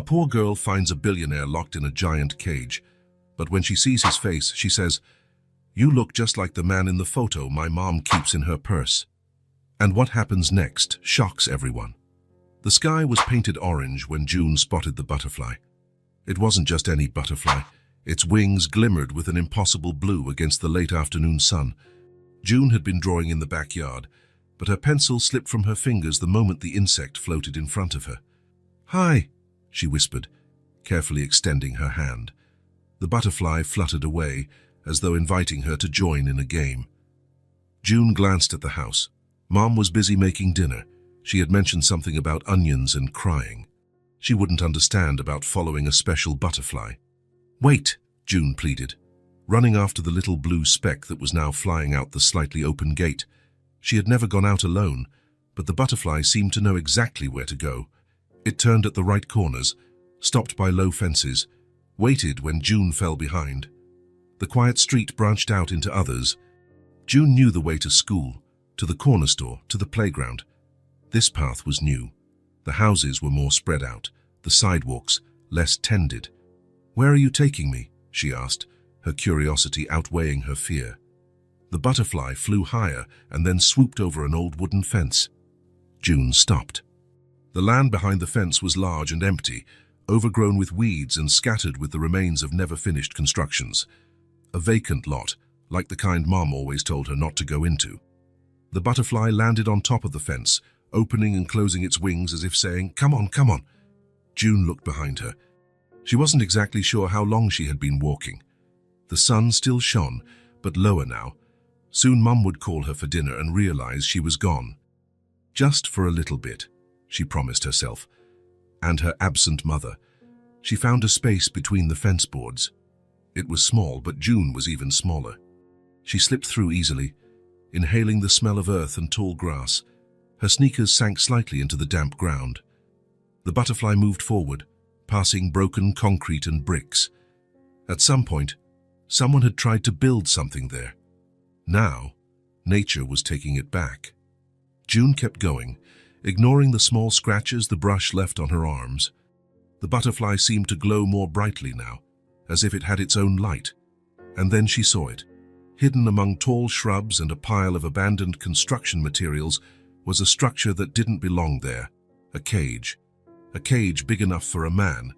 A poor girl finds a billionaire locked in a giant cage, but when she sees his face, she says, "You look just like the man in the photo my mom keeps in her purse." And what happens next shocks everyone. The sky was painted orange when June spotted the butterfly. It wasn't just any butterfly. Its wings glimmered with an impossible blue against the late afternoon sun. June had been drawing in the backyard, but her pencil slipped from her fingers the moment the insect floated in front of her. "Hi," she whispered, carefully extending her hand. The butterfly fluttered away, as though inviting her to join in a game. June glanced at the house. Mom was busy making dinner. She had mentioned something about onions and crying. She wouldn't understand about following a special butterfly. "Wait," June pleaded, running after the little blue speck that was now flying out the slightly open gate. She had never gone out alone, but the butterfly seemed to know exactly where to go. It turned at the right corners, stopped by low fences, waited when June fell behind. The quiet street branched out into others. June knew the way to school, to the corner store, to the playground. This path was new. The houses were more spread out, the sidewalks less tended. "Where are you taking me?" she asked, her curiosity outweighing her fear. The butterfly flew higher and then swooped over an old wooden fence. June stopped. The land behind the fence was large and empty, overgrown with weeds and scattered with the remains of never-finished constructions. A vacant lot, like the kind Mom always told her not to go into. The butterfly landed on top of the fence, opening and closing its wings as if saying, "Come on, come on." June looked behind her. She wasn't exactly sure how long she had been walking. The sun still shone, but lower now. Soon Mum would call her for dinner and realize she was gone. Just for a little bit, she promised herself. And her absent mother. She found a space between the fence boards. It was small, but June was even smaller. She slipped through easily, inhaling the smell of earth and tall grass. Her sneakers sank slightly into the damp ground. The butterfly moved forward, passing broken concrete and bricks. At some point, someone had tried to build something there. Now, nature was taking it back. June kept going, ignoring the small scratches the brush left on her arms. The butterfly seemed to glow more brightly now, as if it had its own light. And then she saw it. Hidden among tall shrubs and a pile of abandoned construction materials was a structure that didn't belong there, a cage. A cage big enough for a man,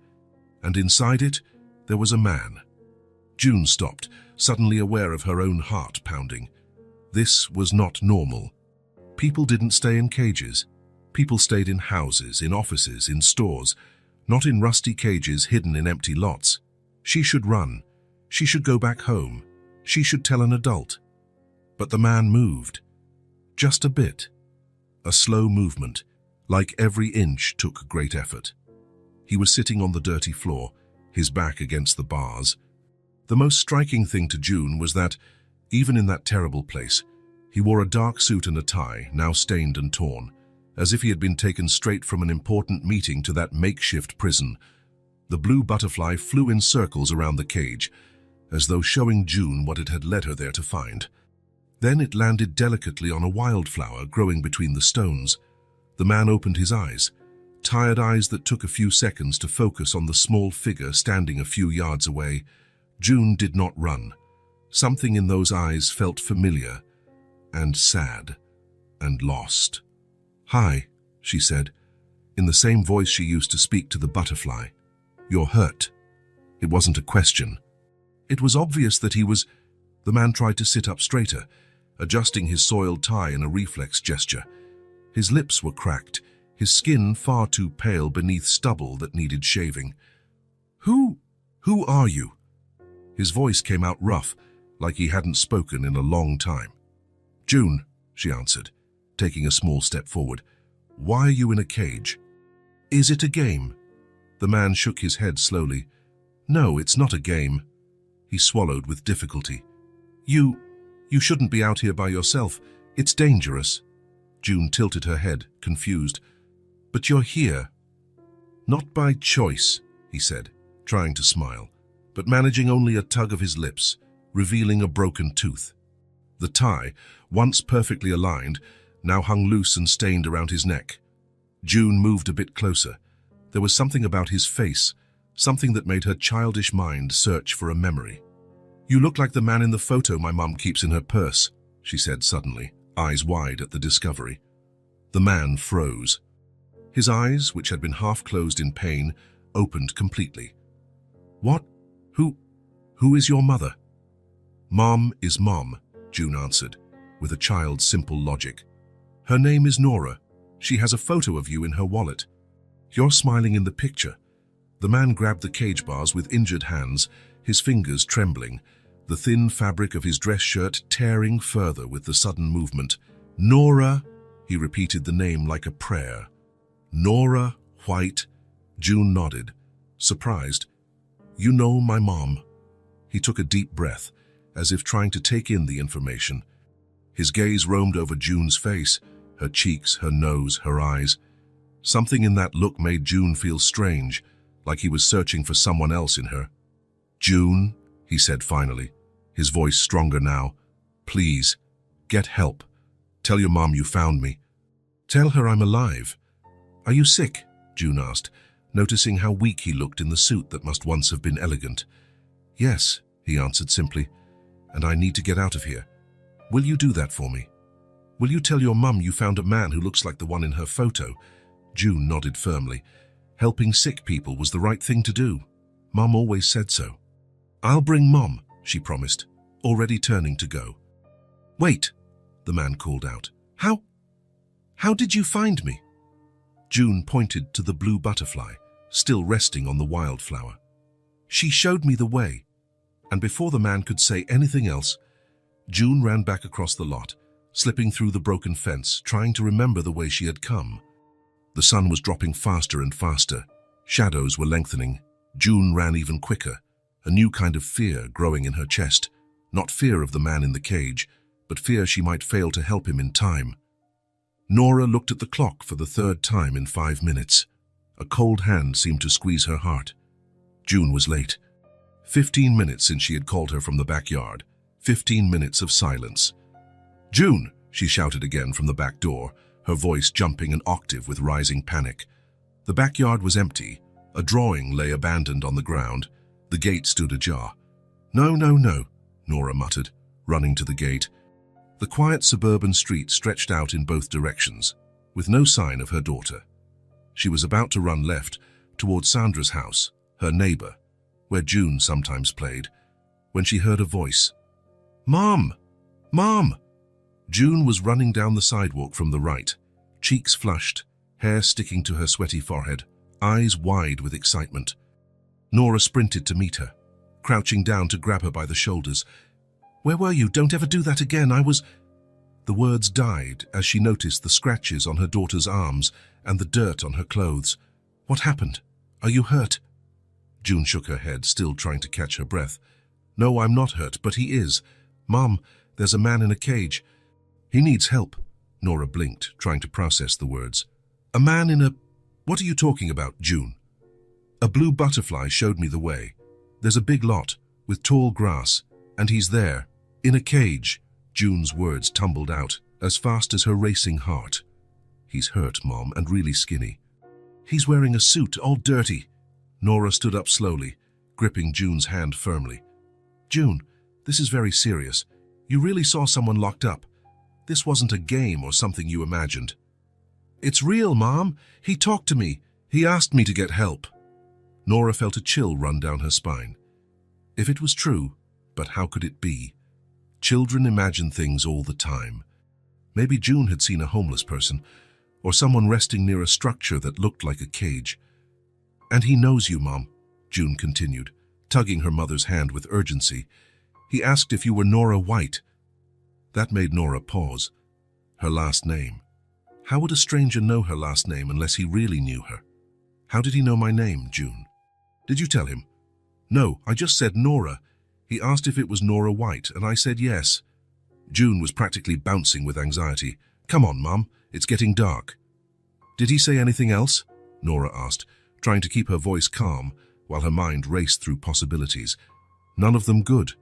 and inside it, there was a man. June stopped, suddenly aware of her own heart pounding. This was not normal. People didn't stay in cages. People stayed in houses, in offices, in stores, not in rusty cages hidden in empty lots. She should run. She should go back home. She should tell an adult. But the man moved. Just a bit. A slow movement, like every inch took great effort. He was sitting on the dirty floor, his back against the bars. The most striking thing to June was that, even in that terrible place, he wore a dark suit and a tie, now stained and torn, as if he had been taken straight from an important meeting to that makeshift prison. The blue butterfly flew in circles around the cage, as though showing June what it had led her there to find. Then it landed delicately on a wildflower growing between the stones. The man opened his eyes, tired eyes that took a few seconds to focus on the small figure standing a few yards away. June did not run. Something in those eyes felt familiar, and sad, and lost. "Hi," she said, in the same voice she used to speak to the butterfly. "You're hurt." It wasn't a question. It was obvious that he was... The man tried to sit up straighter, adjusting his soiled tie in a reflex gesture. His lips were cracked, his skin far too pale beneath stubble that needed shaving. Who are you?" His voice came out rough, like he hadn't spoken in a long time. "June," she answered, taking a small step forward. "Why are you in a cage?" "Is it a game?" The man shook his head slowly. "No, it's not a game." He swallowed with difficulty. You shouldn't be out here by yourself. It's dangerous." June tilted her head, confused. "But you're here." "Not by choice," he said, trying to smile, but managing only a tug of his lips, revealing a broken tooth. The tie, once perfectly aligned, now hung loose and stained around his neck. June moved a bit closer. There was something about his face, something that made her childish mind search for a memory. "You look like the man in the photo my mom keeps in her purse," she said suddenly, eyes wide at the discovery. The man froze. His eyes, which had been half closed in pain, opened completely. "What? Who is your mother?" "Mom is Mom," June answered, with a child's simple logic. "Her name is Nora. She has a photo of you in her wallet. You're smiling in the picture." The man grabbed the cage bars with injured hands, his fingers trembling, the thin fabric of his dress shirt tearing further with the sudden movement. "Nora," he repeated the name like a prayer. "Nora White." June nodded, surprised. "You know my mom." He took a deep breath, as if trying to take in the information. His gaze roamed over June's face, her cheeks, her nose, her eyes. Something in that look made June feel strange, like he was searching for someone else in her. "June," he said finally, his voice stronger now, "please, get help. Tell your mom you found me. Tell her I'm alive." "Are you sick?" June asked, noticing how weak he looked in the suit that must once have been elegant. "Yes," he answered simply, "and I need to get out of here. Will you do that for me? Will you tell your mum you found a man who looks like the one in her photo?" June nodded firmly. Helping sick people was the right thing to do. Mum always said so. "I'll bring Mom," she promised, already turning to go. "Wait," the man called out. How did you find me?" June pointed to the blue butterfly, still resting on the wildflower. "She showed me the way." And before the man could say anything else, June ran back across the lot, slipping through the broken fence, trying to remember the way she had come. The sun was dropping faster and faster. Shadows were lengthening. June ran even quicker, a new kind of fear growing in her chest. Not fear of the man in the cage, but fear she might fail to help him in time. Nora looked at the clock for the third time in 5 minutes. A cold hand seemed to squeeze her heart. June was late. 15 minutes since she had called her from the backyard. 15 minutes of silence. "June!" she shouted again from the back door, her voice jumping an octave with rising panic. The backyard was empty. A drawing lay abandoned on the ground. The gate stood ajar. "No, no, no," Nora muttered, running to the gate. The quiet suburban street stretched out in both directions, with no sign of her daughter. She was about to run left, toward Sandra's house, her neighbor, where June sometimes played, when she heard a voice. "Mom! Mom!" June was running down the sidewalk from the right, cheeks flushed, hair sticking to her sweaty forehead, eyes wide with excitement. Nora sprinted to meet her, crouching down to grab her by the shoulders. "Where were you? Don't ever do that again. I was—" The words died as she noticed the scratches on her daughter's arms and the dirt on her clothes. "What happened? Are you hurt?" June shook her head, still trying to catch her breath. "No, I'm not hurt, but he is. Mom, there's a man in a cage. He needs help." Nora blinked, trying to process the words. "A man in a—" "What are you talking about, June?" "A blue butterfly showed me the way. There's a big lot, with tall grass, and he's there, in a cage." June's words tumbled out, as fast as her racing heart. "He's hurt, Mom, and really skinny. He's wearing a suit, all dirty." Nora stood up slowly, gripping June's hand firmly. "June, this is very serious. You really saw someone locked up. This wasn't a game or something you imagined." "It's real, Mom. He talked to me. He asked me to get help." Nora felt a chill run down her spine. If it was true, but how could it be? Children imagine things all the time. Maybe June had seen a homeless person, or someone resting near a structure that looked like a cage. "And he knows you, Mom," June continued, tugging her mother's hand with urgency. "He asked if you were Nora White." That made Nora pause. Her last name. How would a stranger know her last name unless he really knew her? "How did he know my name, June?" "Did you tell him?" "No, I just said Nora. He asked if it was Nora White, and I said yes." June was practically bouncing with anxiety. "Come on, Mum, it's getting dark." "Did he say anything else?" Nora asked, trying to keep her voice calm while her mind raced through possibilities. "None of them good."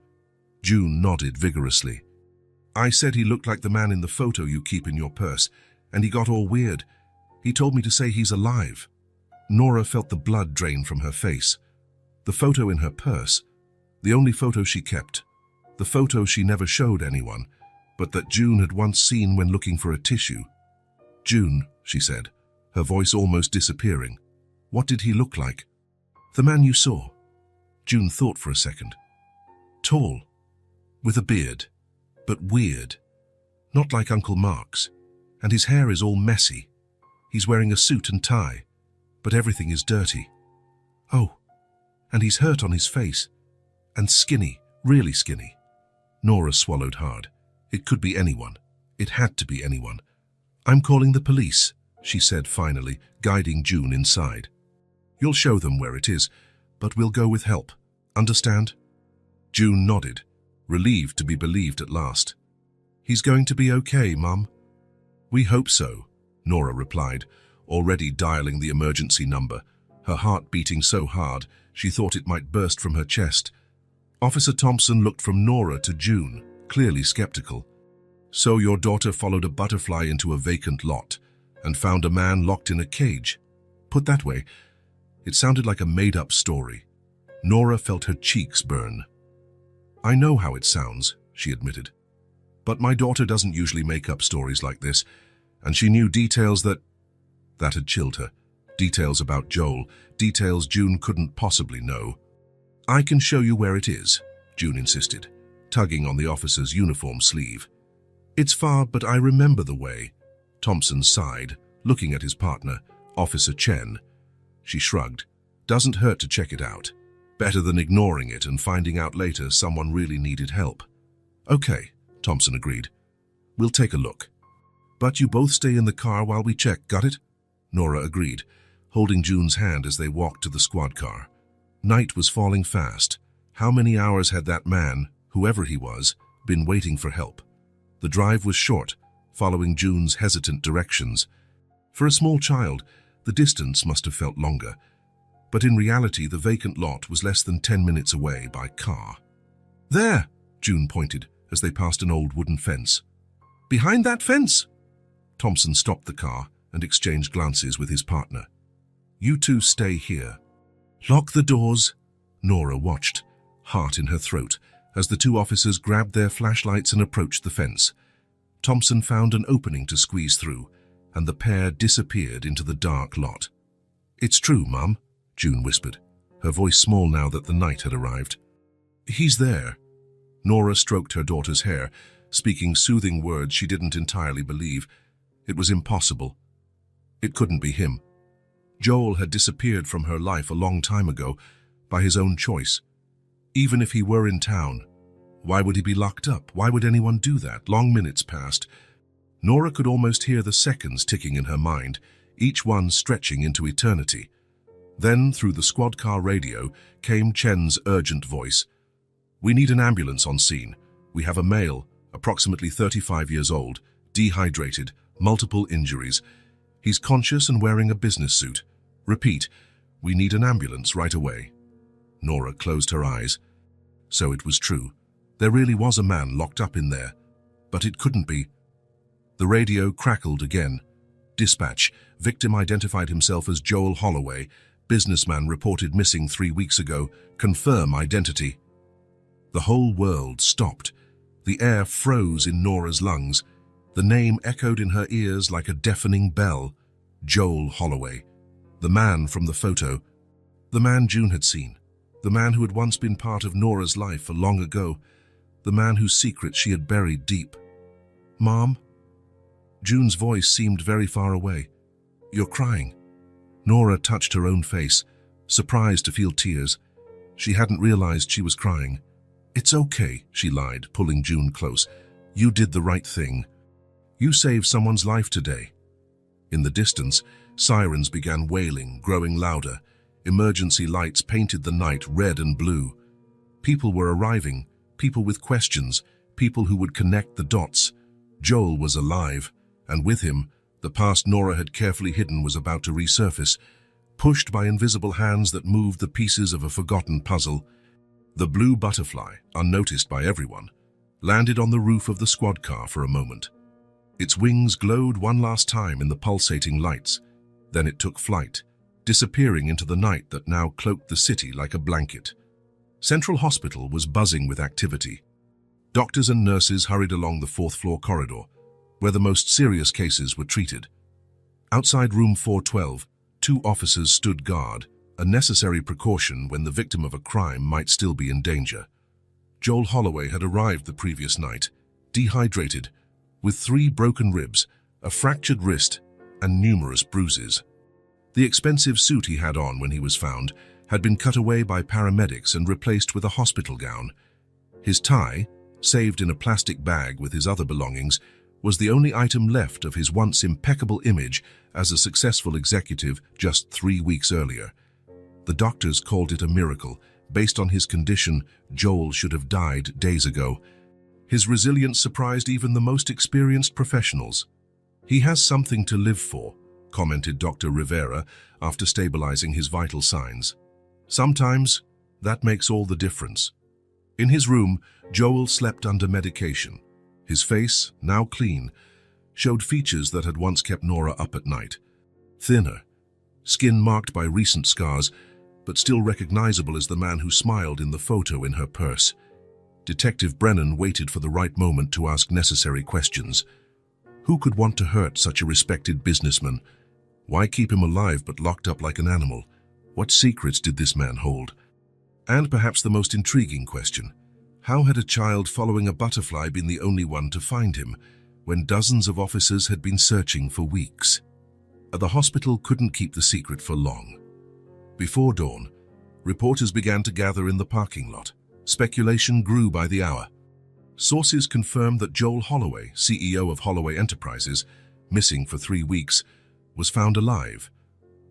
June nodded vigorously. "I said he looked like the man in the photo you keep in your purse, and he got all weird. He told me to say he's alive." Nora felt the blood drain from her face. The photo in her purse, the only photo she kept, the photo she never showed anyone, but that June had once seen when looking for a tissue. "June," she said, her voice almost disappearing. "What did he look like?" "The man you saw." June thought for a second. "Tall, with a beard, but weird. Not like Uncle Mark's. And his hair is all messy. He's wearing a suit and tie, but everything is dirty. Oh, and he's hurt on his face. And skinny, really skinny." Nora swallowed hard. It could be anyone. It had to be anyone. "I'm calling the police," she said finally, guiding June inside. "You'll show them where it is, but we'll go with help. Understand?" June nodded, relieved to be believed at last. "He's going to be okay, Mum." "We hope so," Nora replied, already dialing the emergency number, her heart beating so hard she thought it might burst from her chest. Officer Thompson looked from Nora to June, clearly skeptical. "So your daughter followed a butterfly into a vacant lot and found a man locked in a cage? Put that way, it sounded like a made-up story." Nora felt her cheeks burn. "I know how it sounds," she admitted. "But my daughter doesn't usually make up stories like this, and she knew details that had chilled her. Details about Joel, details June couldn't possibly know. "I can show you where it is," June insisted, tugging on the officer's uniform sleeve. "It's far, but I remember the way." Thompson sighed, looking at his partner, Officer Chen. She shrugged. "Doesn't hurt to check it out. Better than ignoring it and finding out later someone really needed help." "Okay," Thompson agreed. "We'll take a look. But you both stay in the car while we check, got it?" Nora agreed, holding June's hand as they walked to the squad car. Night was falling fast. How many hours had that man, whoever he was, been waiting for help? The drive was short, following June's hesitant directions. For a small child, the distance must have felt longer. But in reality, the vacant lot was less than 10 minutes away by car. "There," June pointed as they passed an old wooden fence. "Behind that fence." Thompson stopped the car and exchanged glances with his partner. "You two stay here." "Lock the doors." Nora watched, heart in her throat, as the two officers grabbed their flashlights and approached the fence. Thompson found an opening to squeeze through, and the pair disappeared into the dark lot. "It's true, Mum," June whispered, her voice small now that the night had arrived. "He's there." Nora stroked her daughter's hair, speaking soothing words she didn't entirely believe. It was impossible. It couldn't be him. Joel had disappeared from her life a long time ago, by his own choice. Even if he were in town, why would he be locked up? Why would anyone do that? Long minutes passed. Nora could almost hear the seconds ticking in her mind, each one stretching into eternity. Then, through the squad car radio, came Chen's urgent voice. "We need an ambulance on scene. We have a male, approximately 35 years old, dehydrated, multiple injuries. He's conscious and wearing a business suit. Repeat, we need an ambulance right away." Nora closed her eyes. So it was true. There really was a man locked up in there. But it couldn't be. The radio crackled again. "Dispatch. Victim identified himself as Joel Holloway. Businessman reported missing 3 weeks ago. Confirm identity." The whole world stopped. The air froze in Nora's lungs. The name echoed in her ears like a deafening bell. Joel Holloway. The man from the photo. The man June had seen. The man who had once been part of Nora's life for long ago. The man whose secret she had buried deep. "Mom?" June's voice seemed very far away. "You're crying." Nora touched her own face, surprised to feel tears. She hadn't realized she was crying. "It's okay," she lied, pulling June close. "You did the right thing. You saved someone's life today." In the distance, sirens began wailing, growing louder. Emergency lights painted the night red and blue. People were arriving, people with questions, people who would connect the dots. Joel was alive, and with him, the past Nora had carefully hidden was about to resurface, pushed by invisible hands that moved the pieces of a forgotten puzzle. The blue butterfly, unnoticed by everyone, landed on the roof of the squad car for a moment. Its wings glowed one last time in the pulsating lights. Then it took flight, disappearing into the night that now cloaked the city like a blanket. Central Hospital was buzzing with activity. Doctors and nurses hurried along the fourth-floor corridor, where the most serious cases were treated. Outside room 412, 2 officers stood guard, a necessary precaution when the victim of a crime might still be in danger. Joel Holloway had arrived the previous night, dehydrated, with 3 broken ribs, a fractured wrist, and numerous bruises. The expensive suit he had on when he was found had been cut away by paramedics and replaced with a hospital gown. His tie, saved in a plastic bag with his other belongings, was the only item left of his once impeccable image as a successful executive just 3 weeks earlier. The doctors called it a miracle. Based on his condition, Joel should have died days ago. His resilience surprised even the most experienced professionals. "He has something to live for," commented Dr. Rivera after stabilizing his vital signs. "Sometimes that makes all the difference." In his room, Joel slept under medication. His face, now clean, showed features that had once kept Nora up at night. Thinner, skin marked by recent scars, but still recognizable as the man who smiled in the photo in her purse. Detective Brennan waited for the right moment to ask necessary questions. Who could want to hurt such a respected businessman? Why keep him alive but locked up like an animal? What secrets did this man hold? And perhaps the most intriguing question, how had a child following a butterfly been the only one to find him, when dozens of officers had been searching for weeks? The hospital couldn't keep the secret for long. Before dawn, reporters began to gather in the parking lot. Speculation grew by the hour. Sources confirmed that Joel Holloway, CEO of Holloway Enterprises, missing for 3 weeks, was found alive,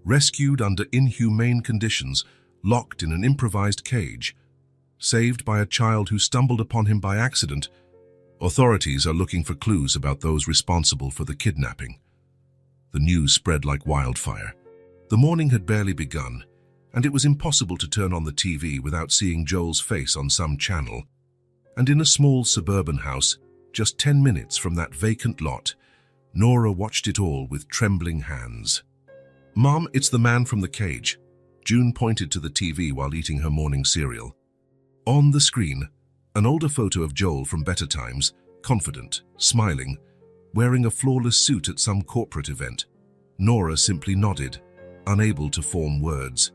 rescued under inhumane conditions, locked in an improvised cage, saved by a child who stumbled upon him by accident. Authorities are looking for clues about those responsible for the kidnapping. The news spread like wildfire. The morning had barely begun, and it was impossible to turn on the TV without seeing Joel's face on some channel. And in a small suburban house, just 10 minutes from that vacant lot, Nora watched it all with trembling hands. "Mom, it's the man from the cage." June pointed to the TV while eating her morning cereal. On the screen, an older photo of Joel from better times, confident, smiling, wearing a flawless suit at some corporate event. Nora simply nodded, unable to form words.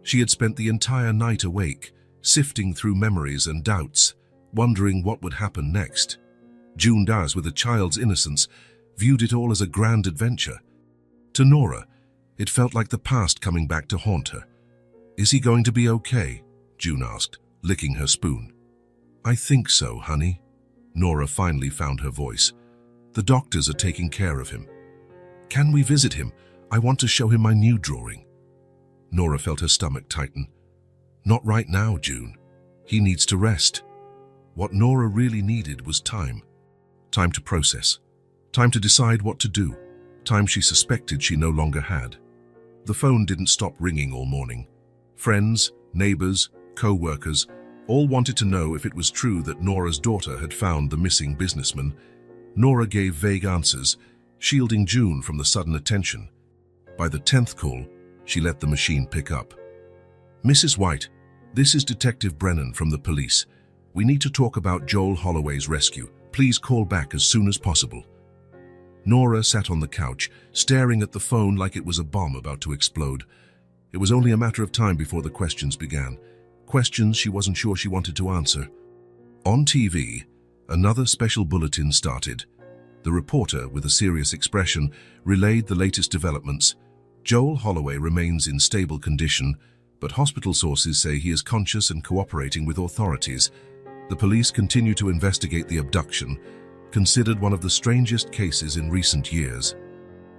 She had spent the entire night awake, sifting through memories and doubts, wondering what would happen next. June Dawes, with a child's innocence, viewed it all as a grand adventure. To Nora, it felt like the past coming back to haunt her. "Is he going to be okay?" June asked, licking her spoon. "I think so, honey." Nora finally found her voice. "The doctors are taking care of him." "Can we visit him? I want to show him my new drawing." Nora felt her stomach tighten. "Not right now, June. He needs to rest." What Nora really needed was time. Time to process. Time to decide what to do. Time she suspected she no longer had. The phone didn't stop ringing all morning. Friends, neighbors, co-workers, all wanted to know if it was true that Nora's daughter had found the missing businessman. Nora gave vague answers, shielding June from the sudden attention. By the 10th call, she let the machine pick up. "Mrs. White, this is Detective Brennan from the police. We need to talk about Joel Holloway's rescue. Please call back as soon as possible." Nora sat on the couch, staring at the phone like it was a bomb about to explode. It was only a matter of time before the questions began. Questions she wasn't sure she wanted to answer. On TV, another special bulletin started. The reporter, with a serious expression, relayed the latest developments. Joel Holloway remains in stable condition, but hospital sources say he is conscious and cooperating with authorities. The police continue to investigate the abduction, considered one of the strangest cases in recent years.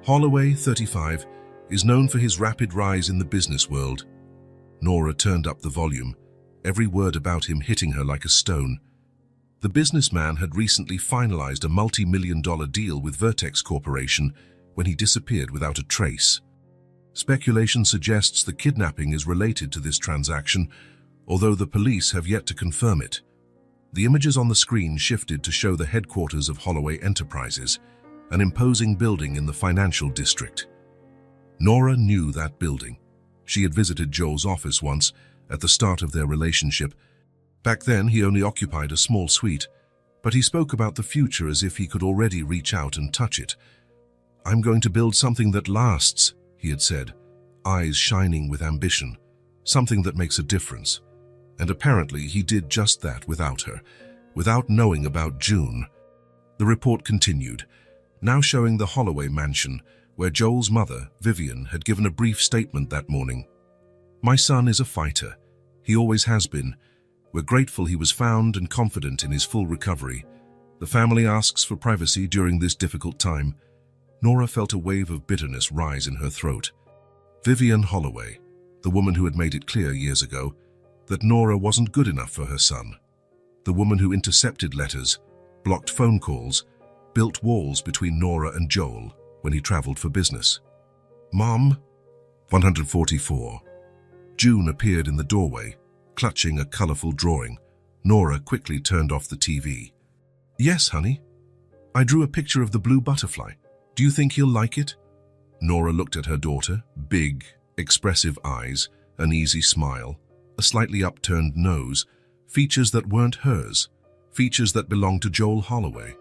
Holloway, 35, is known for his rapid rise in the business world. Nora turned up the volume, every word about him hitting her like a stone. The businessman had recently finalized a multi-million-dollar deal with Vertex Corporation when he disappeared without a trace. Speculation suggests the kidnapping is related to this transaction, although the police have yet to confirm it. The images on the screen shifted to show the headquarters of Holloway Enterprises, an imposing building in the financial district. Nora knew that building. She had visited Joel's office once, at the start of their relationship. Back then, he only occupied a small suite, but he spoke about the future as if he could already reach out and touch it. "I'm going to build something that lasts," he had said, eyes shining with ambition, something that makes a difference. And apparently he did just that without her, without knowing about June. The report continued, now showing the Holloway mansion, where Joel's mother, Vivian, had given a brief statement that morning. "My son is a fighter. He always has been. We're grateful he was found and confident in his full recovery. The family asks for privacy during this difficult time." Nora felt a wave of bitterness rise in her throat. Vivian Holloway, the woman who had made it clear years ago that Nora wasn't good enough for her son. The woman who intercepted letters, blocked phone calls, built walls between Nora and Joel when he traveled for business. "Mom?" 144. June appeared in the doorway, clutching a colorful drawing. Nora quickly turned off the TV. "Yes, honey. I drew a picture of the blue butterfly. Do you think he'll like it?" Nora looked at her daughter, big, expressive eyes, an easy smile, a slightly upturned nose, features that weren't hers, features that belonged to Joel Holloway.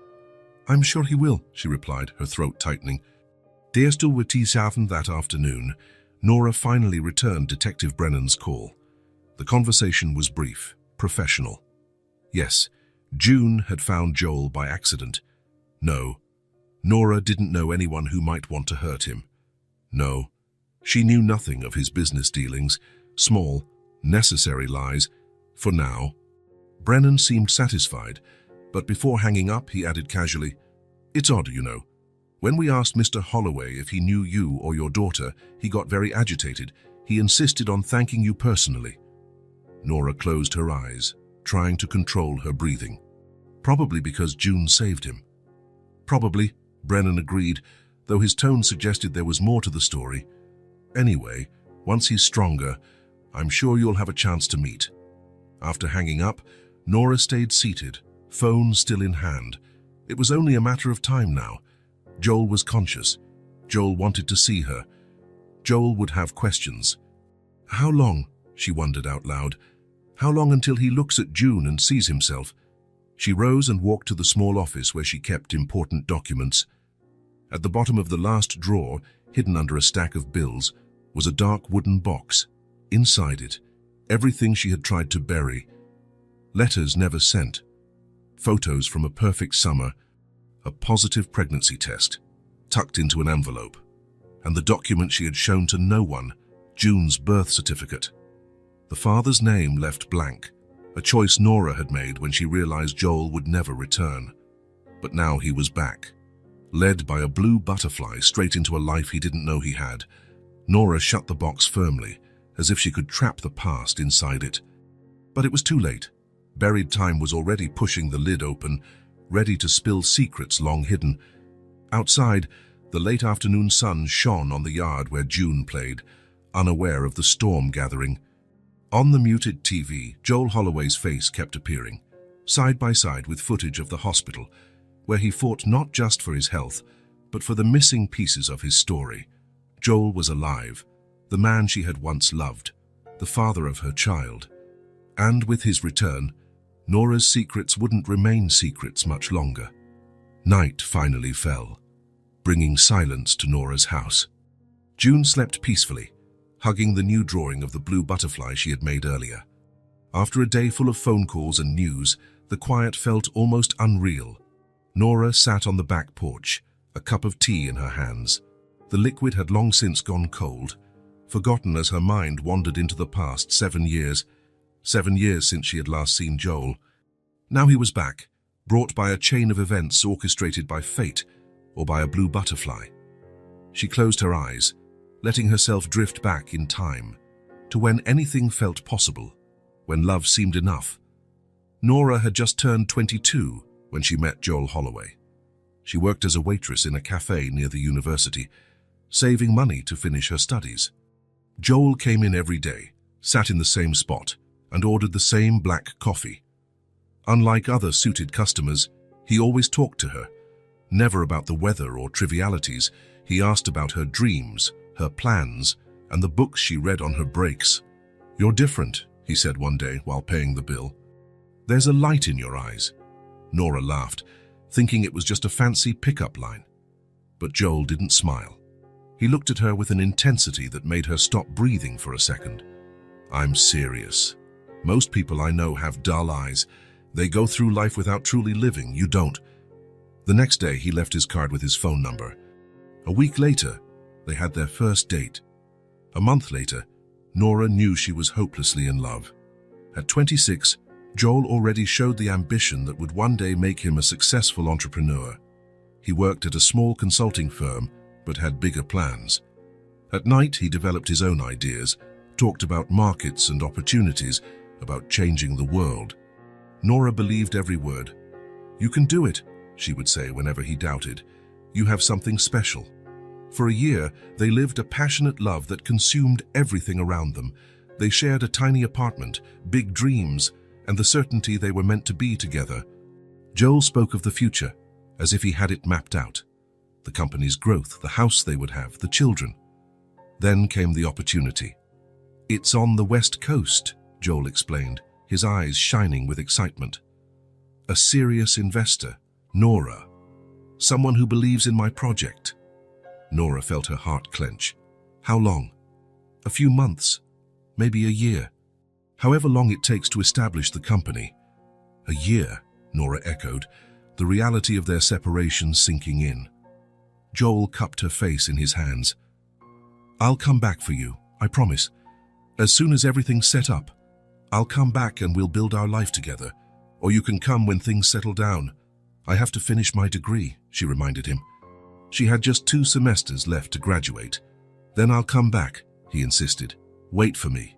"I'm sure he will," she replied, her throat tightening. Days till Wittieshafen that afternoon, Nora finally returned Detective Brennan's call. The conversation was brief, professional. Yes, June had found Joel by accident. No, Nora didn't know anyone who might want to hurt him. No, she knew nothing of his business dealings, small, necessary lies, for now. Brennan seemed satisfied, but before hanging up, he added casually, "It's odd, you know. When we asked Mr. Holloway if he knew you or your daughter, he got very agitated. He insisted on thanking you personally." Nora closed her eyes, trying to control her breathing. Probably because June saved him. Probably, Brennan agreed, though his tone suggested there was more to the story. "Anyway, once he's stronger, I'm sure you'll have a chance to meet." After hanging up, Nora stayed seated, phone still in hand. It was only a matter of time now. Joel was conscious. Joel wanted to see her. Joel would have questions. How long, she wondered out loud. How long until he looks at June and sees himself? She rose and walked to the small office where she kept important documents. At the bottom of the last drawer, hidden under a stack of bills, was a dark wooden box. Inside it, everything she had tried to bury. Letters never sent. Photos from a perfect summer, a positive pregnancy test, tucked into an envelope, and the document she had shown to no one, June's birth certificate. The father's name left blank, a choice Nora had made when she realized Joel would never return. But now he was back, led by a blue butterfly straight into a life he didn't know he had. Nora shut the box firmly, as if she could trap the past inside it. But it was too late. Buried time was already pushing the lid open, ready to spill secrets long hidden. Outside, the late afternoon sun shone on the yard where June played, unaware of the storm gathering. On the muted TV, Joel Holloway's face kept appearing, side by side with footage of the hospital, where he fought not just for his health, but for the missing pieces of his story. Joel was alive, the man she had once loved, the father of her child. And with his return, Nora's secrets wouldn't remain secrets much longer. Night finally fell, bringing silence to Nora's house. June slept peacefully, hugging the new drawing of the blue butterfly she had made earlier. After a day full of phone calls and news, the quiet felt almost unreal. Nora sat on the back porch, a cup of tea in her hands. The liquid had long since gone cold, forgotten as her mind wandered into the past 7 years. 7 years since she had last seen Joel. Now he was back, brought by a chain of events orchestrated by fate or by a blue butterfly. She closed her eyes, letting herself drift back in time, to when anything felt possible, when love seemed enough. Nora had just turned 22 when she met Joel Holloway. She worked as a waitress in a cafe near the university, saving money to finish her studies. Joel came in every day, sat in the same spot, and ordered the same black coffee. Unlike other suited customers, he always talked to her, never about the weather or trivialities. He asked about her dreams, her plans, and the books she read on her breaks. "You're different," he said one day while paying the bill. "There's a light in your eyes." Nora laughed, thinking it was just a fancy pickup line. But Joel didn't smile. He looked at her with an intensity that made her stop breathing for a second. "I'm serious. Most people I know have dull eyes. They go through life without truly living. You don't." The next day, he left his card with his phone number. A week later, they had their first date. A month later, Nora knew she was hopelessly in love. At 26, Joel already showed the ambition that would one day make him a successful entrepreneur. He worked at a small consulting firm, but had bigger plans. At night, he developed his own ideas, talked about markets and opportunities, about changing the world. Nora believed every word. "You can do it," she would say whenever he doubted. "You have something special." For a year, they lived a passionate love that consumed everything around them. They shared a tiny apartment, big dreams, and the certainty they were meant to be together. Joel spoke of the future, as if he had it mapped out. The company's growth, the house they would have, the children. Then came the opportunity. "It's on the West Coast," Joel explained, his eyes shining with excitement. "A serious investor, Nora. Someone who believes in my project." Nora felt her heart clench. How long? A few months, maybe a year. However long it takes to establish the company. "A year," Nora echoed, the reality of their separation sinking in. Joel cupped her face in his hands. "I'll come back for you, I promise. As soon as everything's set up, I'll come back and we'll build our life together. Or you can come when things settle down. I have to finish my degree," she reminded him. She had just 2 semesters left to graduate. "Then I'll come back," he insisted. "Wait for me."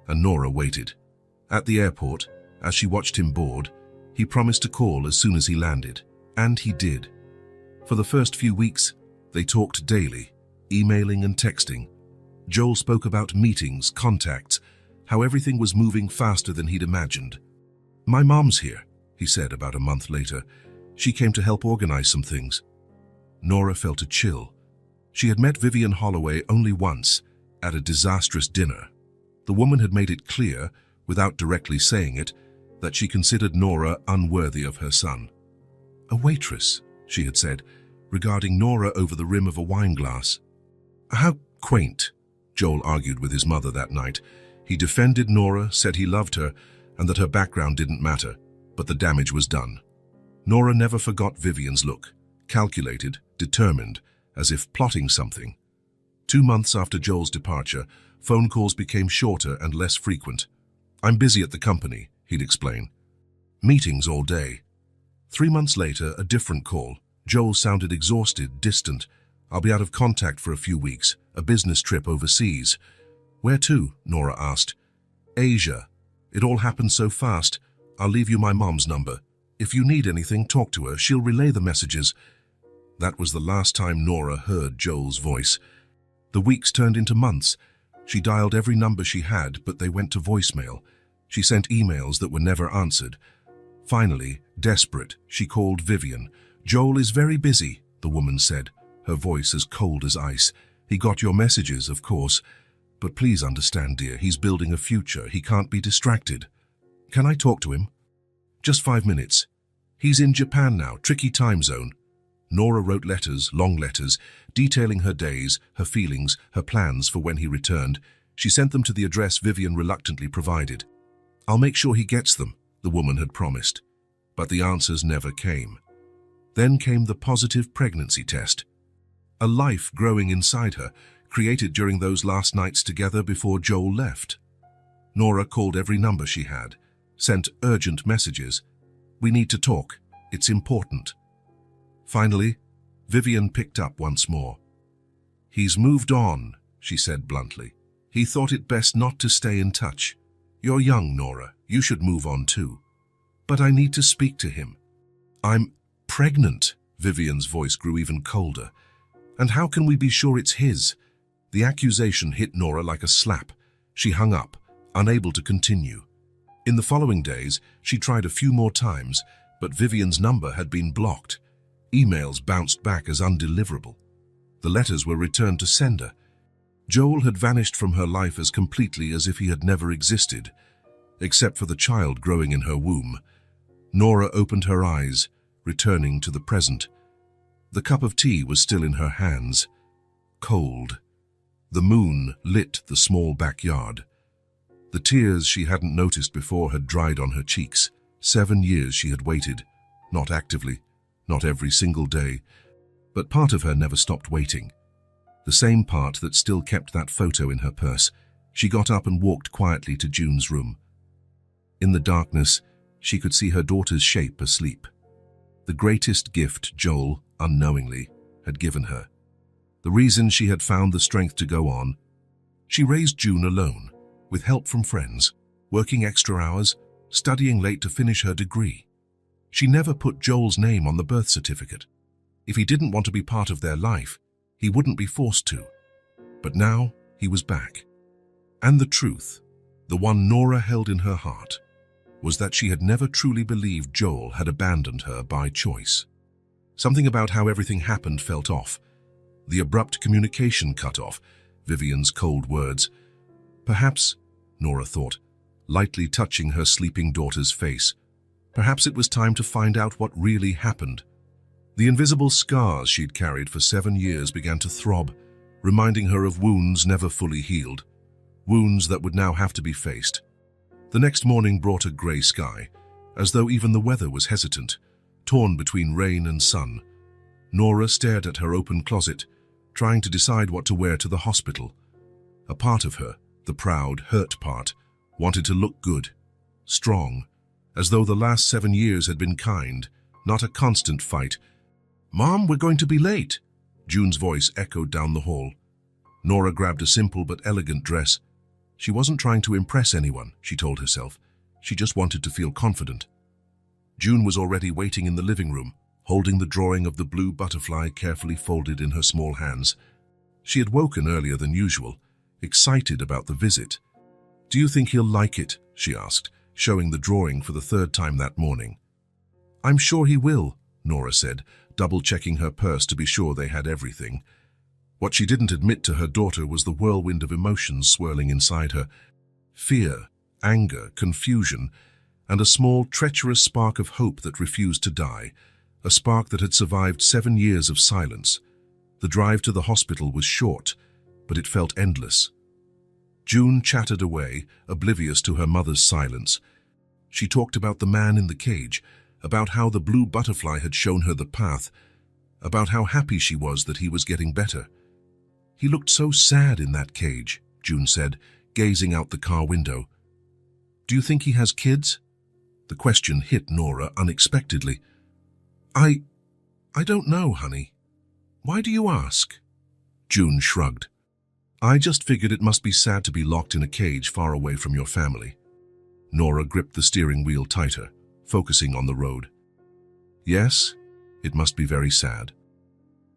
And Nora waited. At the airport, as she watched him board, he promised to call as soon as he landed. And he did. For the first few weeks, they talked daily, emailing and texting. Joel spoke about meetings, contacts, how everything was moving faster than he'd imagined. "My mom's here," he said about a month later. "She came to help organize some things." Nora felt a chill. She had met Vivian Holloway only once, at a disastrous dinner. The woman had made it clear, without directly saying it, that she considered Nora unworthy of her son. "A waitress," she had said, regarding Nora over the rim of a wineglass. "How quaint," Joel argued with his mother that night. He defended Nora, said he loved her, and that her background didn't matter, but the damage was done. Nora never forgot Vivian's look, calculated, determined, as if plotting something. 2 months after Joel's departure, phone calls became shorter and less frequent. "I'm busy at the company," he'd explain. "Meetings all day." 3 months later, a different call. Joel sounded exhausted, distant. "I'll be out of contact for a few weeks, a business trip overseas." "Where to?" Nora asked. "Asia. It all happened so fast. I'll leave you my mom's number. If you need anything, talk to her. She'll relay the messages." That was the last time Nora heard Joel's voice. The weeks turned into months. She dialed every number she had, but they went to voicemail. She sent emails that were never answered. Finally, desperate, she called Vivian. "Joel is very busy," the woman said, her voice as cold as ice. "He got your messages, of course. But please understand, dear, he's building a future. He can't be distracted." "Can I talk to him?" "Just 5 minutes. He's in Japan now, tricky time zone." Nora wrote letters, long letters, detailing her days, her feelings, her plans for when he returned. She sent them to the address Vivian reluctantly provided. "I'll make sure he gets them," the woman had promised. But the answers never came. Then came the positive pregnancy test. A life growing inside her, created during those last nights together before Joel left. Nora called every number she had, sent urgent messages. "We need to talk. It's important." Finally, Vivian picked up once more. "He's moved on," she said bluntly. "He thought it best not to stay in touch. You're young, Nora. You should move on too." "But I need to speak to him." "I'm pregnant." Vivian's voice grew even colder. "And how can we be sure it's his?" The accusation hit Nora like a slap. She hung up, unable to continue. In the following days, she tried a few more times, but Vivian's number had been blocked. Emails bounced back as undeliverable. The letters were returned to sender. Joel had vanished from her life as completely as if he had never existed, except for the child growing in her womb. Nora opened her eyes, returning to the present. The cup of tea was still in her hands, cold. The moon lit the small backyard. The tears she hadn't noticed before had dried on her cheeks. 7 years she had waited, not actively, not every single day, but part of her never stopped waiting. The same part that still kept that photo in her purse. She got up and walked quietly to June's room. In the darkness, she could see her daughter's shape asleep. The greatest gift Joel, unknowingly, had given her. The reason she had found the strength to go on. She raised June alone, with help from friends, working extra hours, studying late to finish her degree. She never put Joel's name on the birth certificate. If he didn't want to be part of their life, he wouldn't be forced to. But now he was back. And the truth, the one Nora held in her heart, was that she had never truly believed Joel had abandoned her by choice. Something about how everything happened felt off. The abrupt communication cut off, Vivian's cold words. Perhaps, Nora thought, lightly touching her sleeping daughter's face, perhaps it was time to find out what really happened. The invisible scars she'd carried for 7 years began to throb, reminding her of wounds never fully healed, wounds that would now have to be faced. The next morning brought a grey sky, as though even the weather was hesitant, torn between rain and sun. Nora stared at her open closet, trying to decide what to wear to the hospital. A part of her, the proud, hurt part, wanted to look good, strong, as though the last 7 years had been kind, not a constant fight. "Mom, we're going to be late," June's voice echoed down the hall. Nora grabbed a simple but elegant dress. She wasn't trying to impress anyone, she told herself. She just wanted to feel confident. June was already waiting in the living room, holding the drawing of the blue butterfly carefully folded in her small hands. She had woken earlier than usual, excited about the visit. "Do you think he'll like it?" she asked, showing the drawing for the 3rd time that morning. "I'm sure he will," Nora said, double-checking her purse to be sure they had everything. What she didn't admit to her daughter was the whirlwind of emotions swirling inside her. Fear, anger, confusion, and a small, treacherous spark of hope that refused to die, a spark that had survived 7 years of silence. The drive to the hospital was short, but it felt endless. June chattered away, oblivious to her mother's silence. She talked about the man in the cage, about how the blue butterfly had shown her the path, about how happy she was that he was getting better. "He looked so sad in that cage," June said, gazing out the car window. "Do you think he has kids?" The question hit Nora unexpectedly. I don't know, honey. Why do you ask?" June shrugged. "I just figured it must be sad to be locked in a cage far away from your family." Nora gripped the steering wheel tighter, focusing on the road. "Yes, it must be very sad."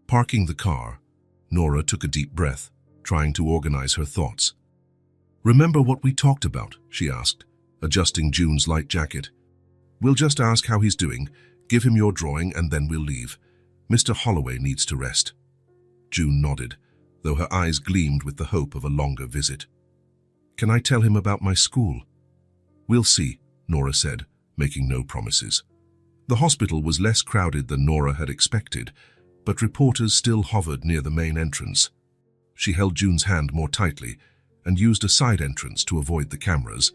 Parking the car, Nora took a deep breath, trying to organize her thoughts. "Remember what we talked about?" she asked, adjusting June's light jacket. "We'll just ask how he's doing, give him your drawing, and then we'll leave. Mr. Holloway needs to rest." June nodded, though her eyes gleamed with the hope of a longer visit. "Can I tell him about my school?" "We'll see," Nora said, making no promises. The hospital was less crowded than Nora had expected, but reporters still hovered near the main entrance. She held June's hand more tightly and used a side entrance to avoid the cameras.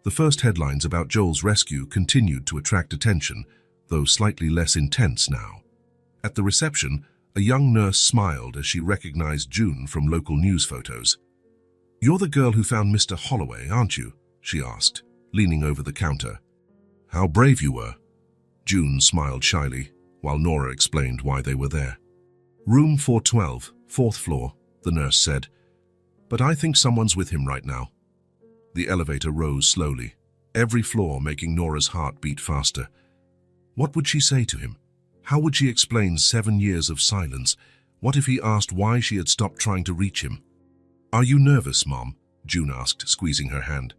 The first headlines about Joel's rescue continued to attract attention, though slightly less intense now. At the reception, a young nurse smiled as she recognized June from local news photos. "You're the girl who found Mr. Holloway, aren't you?" she asked, leaning over the counter. "How brave you were." June smiled shyly, while Nora explained why they were there. "Room 412, 4th floor," the nurse said. "But I think someone's with him right now." The elevator rose slowly, every floor making Nora's heart beat faster. What would she say to him? How would she explain 7 years of silence? What if he asked why she had stopped trying to reach him? "Are you nervous, Mom?" June asked, squeezing her hand.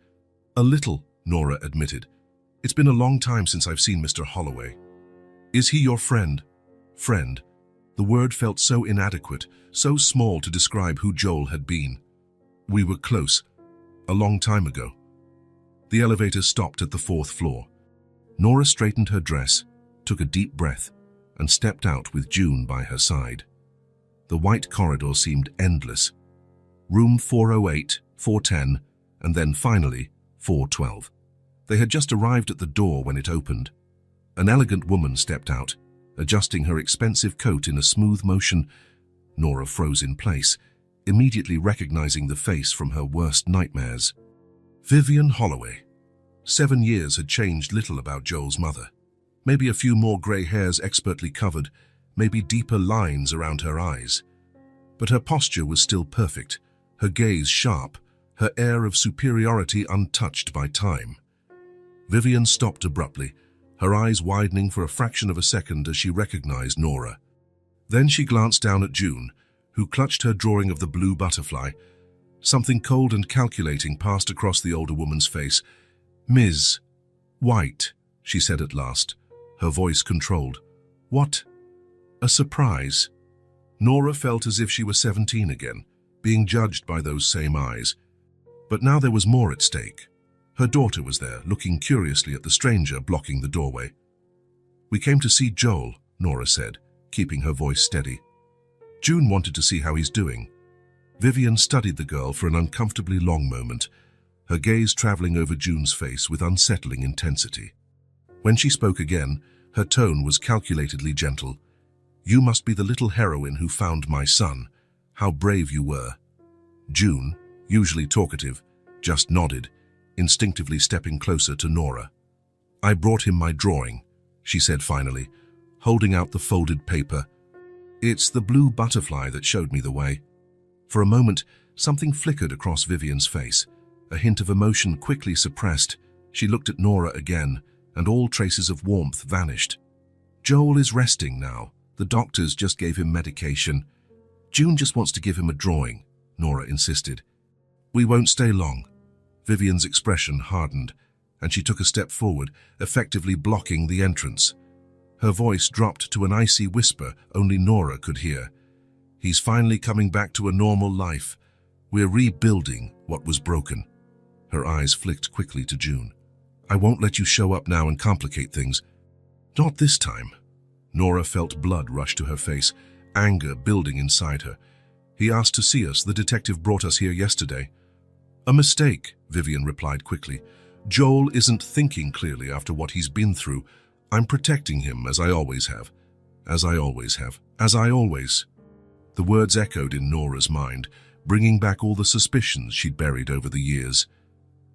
"A little," Nora admitted. "It's been a long time since I've seen Mr. Holloway." "Is he your friend?" Friend. The word felt so inadequate, so small to describe who Joel had been. We were close, a long time ago. The elevator stopped at the 4th floor. Nora straightened her dress, took a deep breath, and stepped out with June by her side. The white corridor seemed endless. Room 408, 410, and then finally 412. They had just arrived at the door when it opened. An elegant woman stepped out, adjusting her expensive coat in a smooth motion. Nora froze in place, immediately recognizing the face from her worst nightmares. Vivian Holloway. 7 years had changed little about Joel's mother. Maybe a few more grey hairs expertly covered, maybe deeper lines around her eyes. But her posture was still perfect, her gaze sharp, her air of superiority untouched by time. Vivian stopped abruptly, her eyes widening for a fraction of a second as she recognized Nora. Then she glanced down at June, who clutched her drawing of the blue butterfly. Something cold and calculating passed across the older woman's face. "Ms. White," she said at last, her voice controlled. "What a surprise." Nora felt as if she was 17 again, being judged by those same eyes. But now there was more at stake. Her daughter was there, looking curiously at the stranger blocking the doorway. "We came to see Joel," Nora said, keeping her voice steady. June wanted to see how he's doing. Vivian studied the girl for an uncomfortably long moment, her gaze traveling over June's face with unsettling intensity. When she spoke again, her tone was calculatedly gentle. "You must be the little heroine who found my son. How brave you were." June, usually talkative, just nodded, instinctively stepping closer to Nora. "I brought him my drawing," she said finally, holding out the folded paper. "It's the blue butterfly that showed me the way." For a moment, something flickered across Vivian's face. A hint of emotion quickly suppressed. She looked at Nora again, and all traces of warmth vanished. "Joel is resting now. The doctors just gave him medication. June just wants to give him a drawing," Nora insisted. "We won't stay long." Vivian's expression hardened, and she took a step forward, effectively blocking the entrance. Her voice dropped to an icy whisper only Nora could hear. "He's finally coming back to a normal life. We're rebuilding what was broken." Her eyes flicked quickly to June. "I won't let you show up now and complicate things." "Not this time." Nora felt blood rush to her face, anger building inside her. "He asked to see us. The detective brought us here yesterday." "A mistake," Vivian replied quickly. "Joel isn't thinking clearly after what he's been through. I'm protecting him, as I always have. As I always have. As I always." The words echoed in Nora's mind, bringing back all the suspicions she'd buried over the years.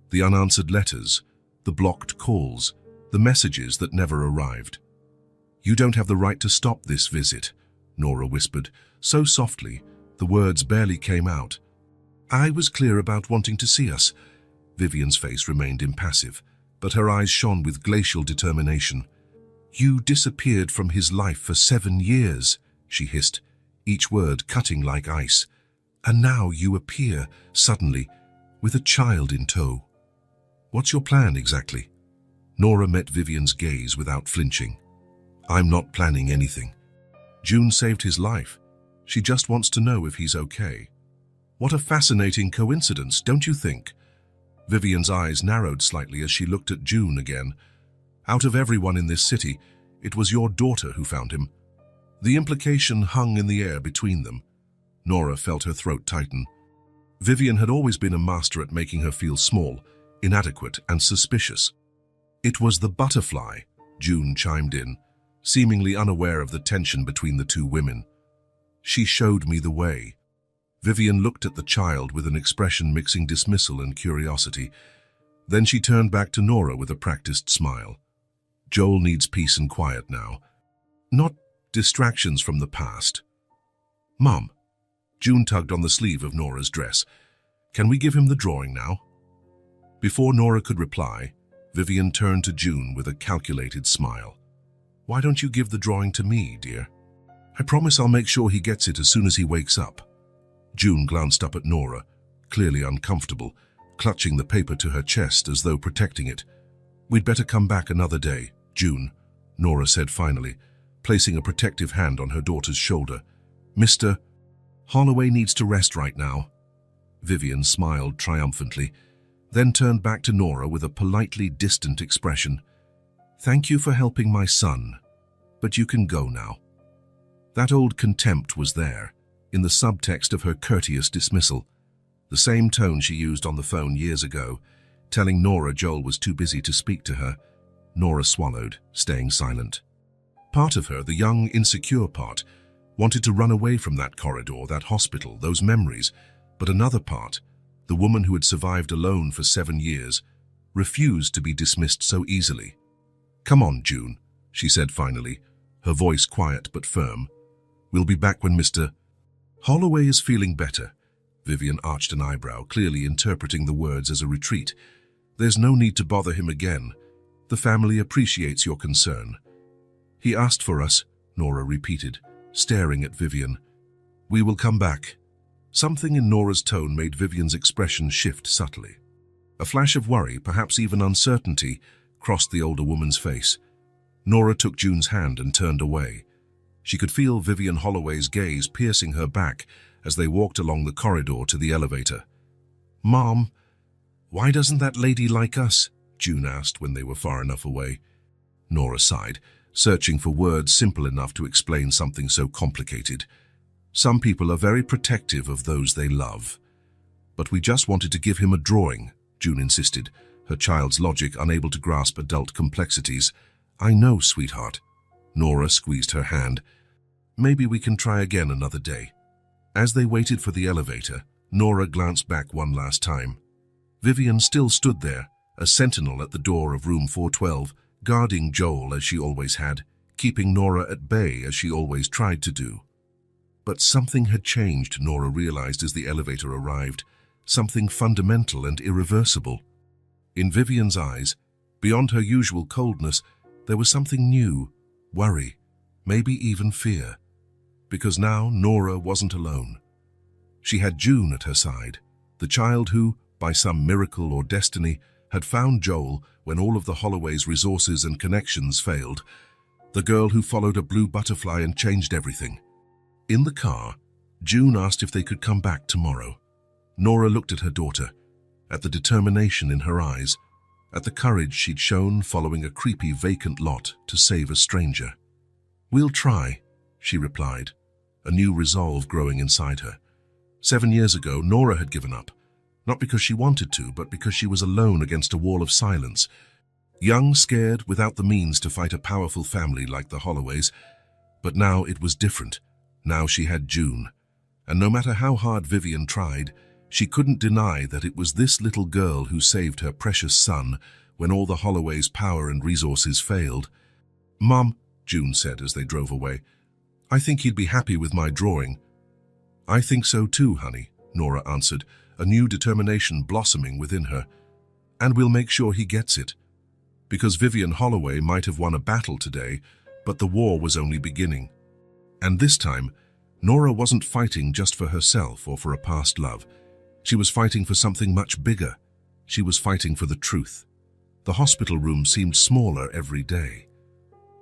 The unanswered letters, the blocked calls, the messages that never arrived. "You don't have the right to stop this visit," Nora whispered, so softly the words barely came out. "I was clear about wanting to see us." Vivian's face remained impassive, but her eyes shone with glacial determination. "You disappeared from his life for 7 years," she hissed, each word cutting like ice. "And now you appear, suddenly, with a child in tow. What's your plan exactly?" Nora met Vivian's gaze without flinching. "I'm not planning anything. June saved his life. She just wants to know if he's okay." "What a fascinating coincidence, don't you think?" Vivian's eyes narrowed slightly as she looked at June again. "Out of everyone in this city, it was your daughter who found him." The implication hung in the air between them. Nora felt her throat tighten. Vivian had always been a master at making her feel small, inadequate, and suspicious. "It was the butterfly," June chimed in, seemingly unaware of the tension between the two women. "She showed me the way." Vivian looked at the child with an expression mixing dismissal and curiosity. Then she turned back to Nora with a practiced smile. "Joel needs peace and quiet now. Not distractions from the past." "Mom," June tugged on the sleeve of Nora's dress, "can we give him the drawing now?" Before Nora could reply, Vivian turned to June with a calculated smile. "Why don't you give the drawing to me, dear? I promise I'll make sure he gets it as soon as he wakes up." June glanced up at Nora, clearly uncomfortable, clutching the paper to her chest as though protecting it. "We'd better come back another day, June," Nora said finally, placing a protective hand on her daughter's shoulder. "Mr. Holloway needs to rest right now." Vivian smiled triumphantly, then turned back to Nora with a politely distant expression. "Thank you for helping my son, but you can go now." That old contempt was there, in the subtext of her courteous dismissal, the same tone she used on the phone years ago, telling Nora Joel was too busy to speak to her. Nora swallowed, staying silent. Part of her, the young, insecure part, wanted to run away from that corridor, that hospital, those memories, but another part, the woman who had survived alone for 7 years, refused to be dismissed so easily. "Come on, June," she said finally, her voice quiet but firm. "We'll be back when Mr. Holloway is feeling better." Vivian arched an eyebrow, clearly interpreting the words as a retreat. "There's no need to bother him again. The family appreciates your concern." "He asked for us," Nora repeated, staring at Vivian. "We will come back." Something in Nora's tone made Vivian's expression shift subtly. A flash of worry, perhaps even uncertainty, crossed the older woman's face. Nora took June's hand and turned away. She could feel Vivian Holloway's gaze piercing her back as they walked along the corridor to the elevator. "Mom, why doesn't that lady like us?" June asked when they were far enough away. Nora sighed, searching for words simple enough to explain something so complicated. "Some people are very protective of those they love." "But we just wanted to give him a drawing," June insisted, her child's logic unable to grasp adult complexities. "I know, sweetheart." Nora squeezed her hand. "Maybe we can try again another day." As they waited for the elevator, Nora glanced back one last time. Vivian still stood there, a sentinel at the door of room 412, guarding Joel as she always had, keeping Nora at bay as she always tried to do. But something had changed, Nora realized as the elevator arrived, something fundamental and irreversible. In Vivian's eyes, beyond her usual coldness, there was something new, worry, maybe even fear. Because now Nora wasn't alone. She had June at her side, the child who, by some miracle or destiny, had found Joel when all of the Holloway's resources and connections failed, the girl who followed a blue butterfly and changed everything. In the car, June asked if they could come back tomorrow. Nora looked at her daughter, at the determination in her eyes, at the courage she'd shown following a creepy vacant lot to save a stranger. "We'll try," she replied, a new resolve growing inside her. 7 years ago, Nora had given up, not because she wanted to, but because she was alone against a wall of silence. Young, scared, without the means to fight a powerful family like the Holloways. But now it was different. Now she had June. And no matter how hard Vivian tried, she couldn't deny that it was this little girl who saved her precious son when all the Holloways' power and resources failed. "Mom," June said as they drove away, "I think he'd be happy with my drawing." "I think so too, honey," Nora answered, a new determination blossoming within her. "And we'll make sure he gets it. Because Vivian Holloway might have won a battle today, but the war was only beginning." And this time, Nora wasn't fighting just for herself or for a past love. She was fighting for something much bigger. She was fighting for the truth. The hospital room seemed smaller every day.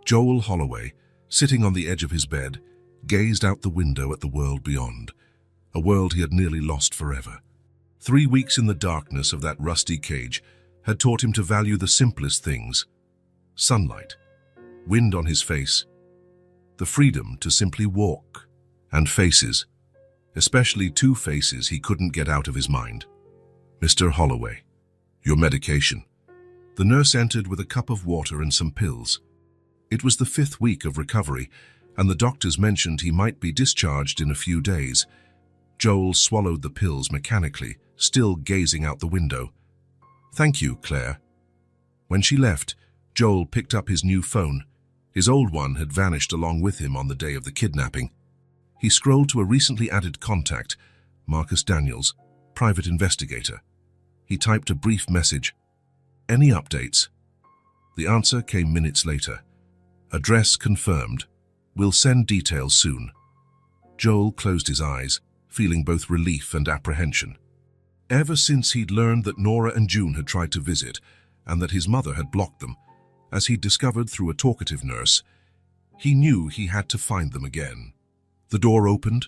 Joel Holloway, sitting on the edge of his bed, gazed out the window at the world beyond, a world he had nearly lost forever. 3 weeks in the darkness of that rusty cage had taught him to value the simplest things: sunlight, wind on his face, the freedom to simply walk, and faces, especially 2 faces he couldn't get out of his mind. "Mr. Holloway, your medication." The nurse entered with a cup of water and some pills. It was the 5th week of recovery, and the doctors mentioned he might be discharged in a few days. Joel swallowed the pills mechanically, still gazing out the window. "Thank you, Claire." When she left, Joel picked up his new phone. His old one had vanished along with him on the day of the kidnapping. He scrolled to a recently added contact, Marcus Daniels, private investigator. He typed a brief message. "Any updates?" The answer came minutes later. "Address confirmed. We'll send details soon." Joel closed his eyes, feeling both relief and apprehension. Ever since he'd learned that Nora and June had tried to visit, and that his mother had blocked them, as he'd discovered through a talkative nurse, he knew he had to find them again. The door opened,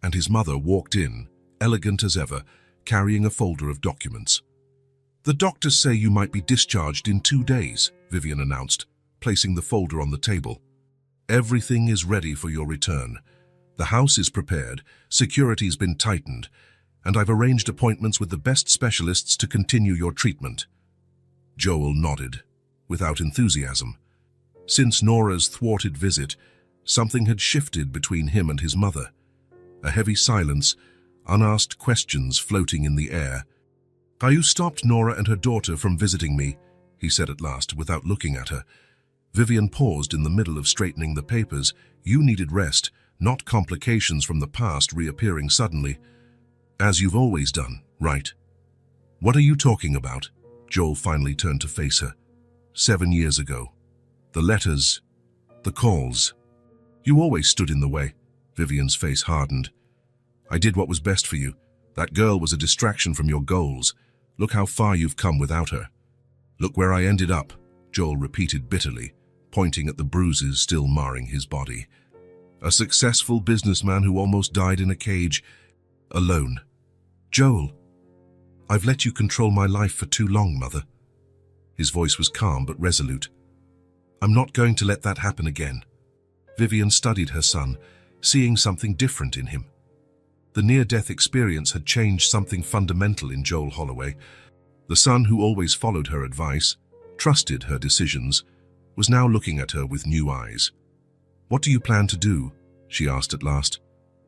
and his mother walked in, elegant as ever, carrying a folder of documents. "The doctors say you might be discharged in 2 days," Vivian announced, placing the folder on the table. "Everything is ready for your return. The house is prepared, security's been tightened, and I've arranged appointments with the best specialists to continue your treatment." Joel nodded, without enthusiasm. Since Nora's thwarted visit, something had shifted between him and his mother. A heavy silence, unasked questions floating in the air. "You stopped Nora and her daughter from visiting me," he said at last, without looking at her. Vivian paused in the middle of straightening the papers. "You needed rest, not complications from the past reappearing suddenly. As you've always done, right?" "What are you talking about?" Joel finally turned to face her. 7 years ago. The letters, the calls. "You always stood in the way." Vivian's face hardened. "I did what was best for you. That girl was a distraction from your goals. Look how far you've come without her." "Look where I ended up," Joel repeated bitterly, pointing at the bruises still marring his body. "A successful businessman who almost died in a cage, alone." "Joel, I've let you control my life for too long, Mother." His voice was calm but resolute. "I'm not going to let that happen again." Vivian studied her son, seeing something different in him. The near-death experience had changed something fundamental in Joel Holloway. The son who always followed her advice, trusted her decisions, was now looking at her with new eyes. "What do you plan to do?" she asked at last.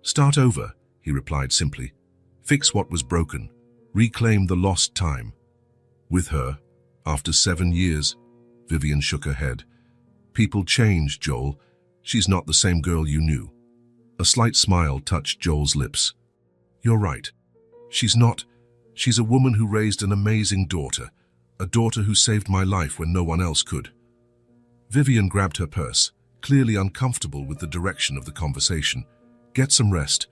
"Start over," he replied simply. "Fix what was broken. Reclaim the lost time." "With her, after 7 years?" Vivian shook her head. "People change, Joel. She's not the same girl you knew." A slight smile touched Joel's lips. "You're right. She's not. She's a woman who raised an amazing daughter, a daughter who saved my life when no one else could." Vivian grabbed her purse, clearly uncomfortable with the direction of the conversation. "Get some rest.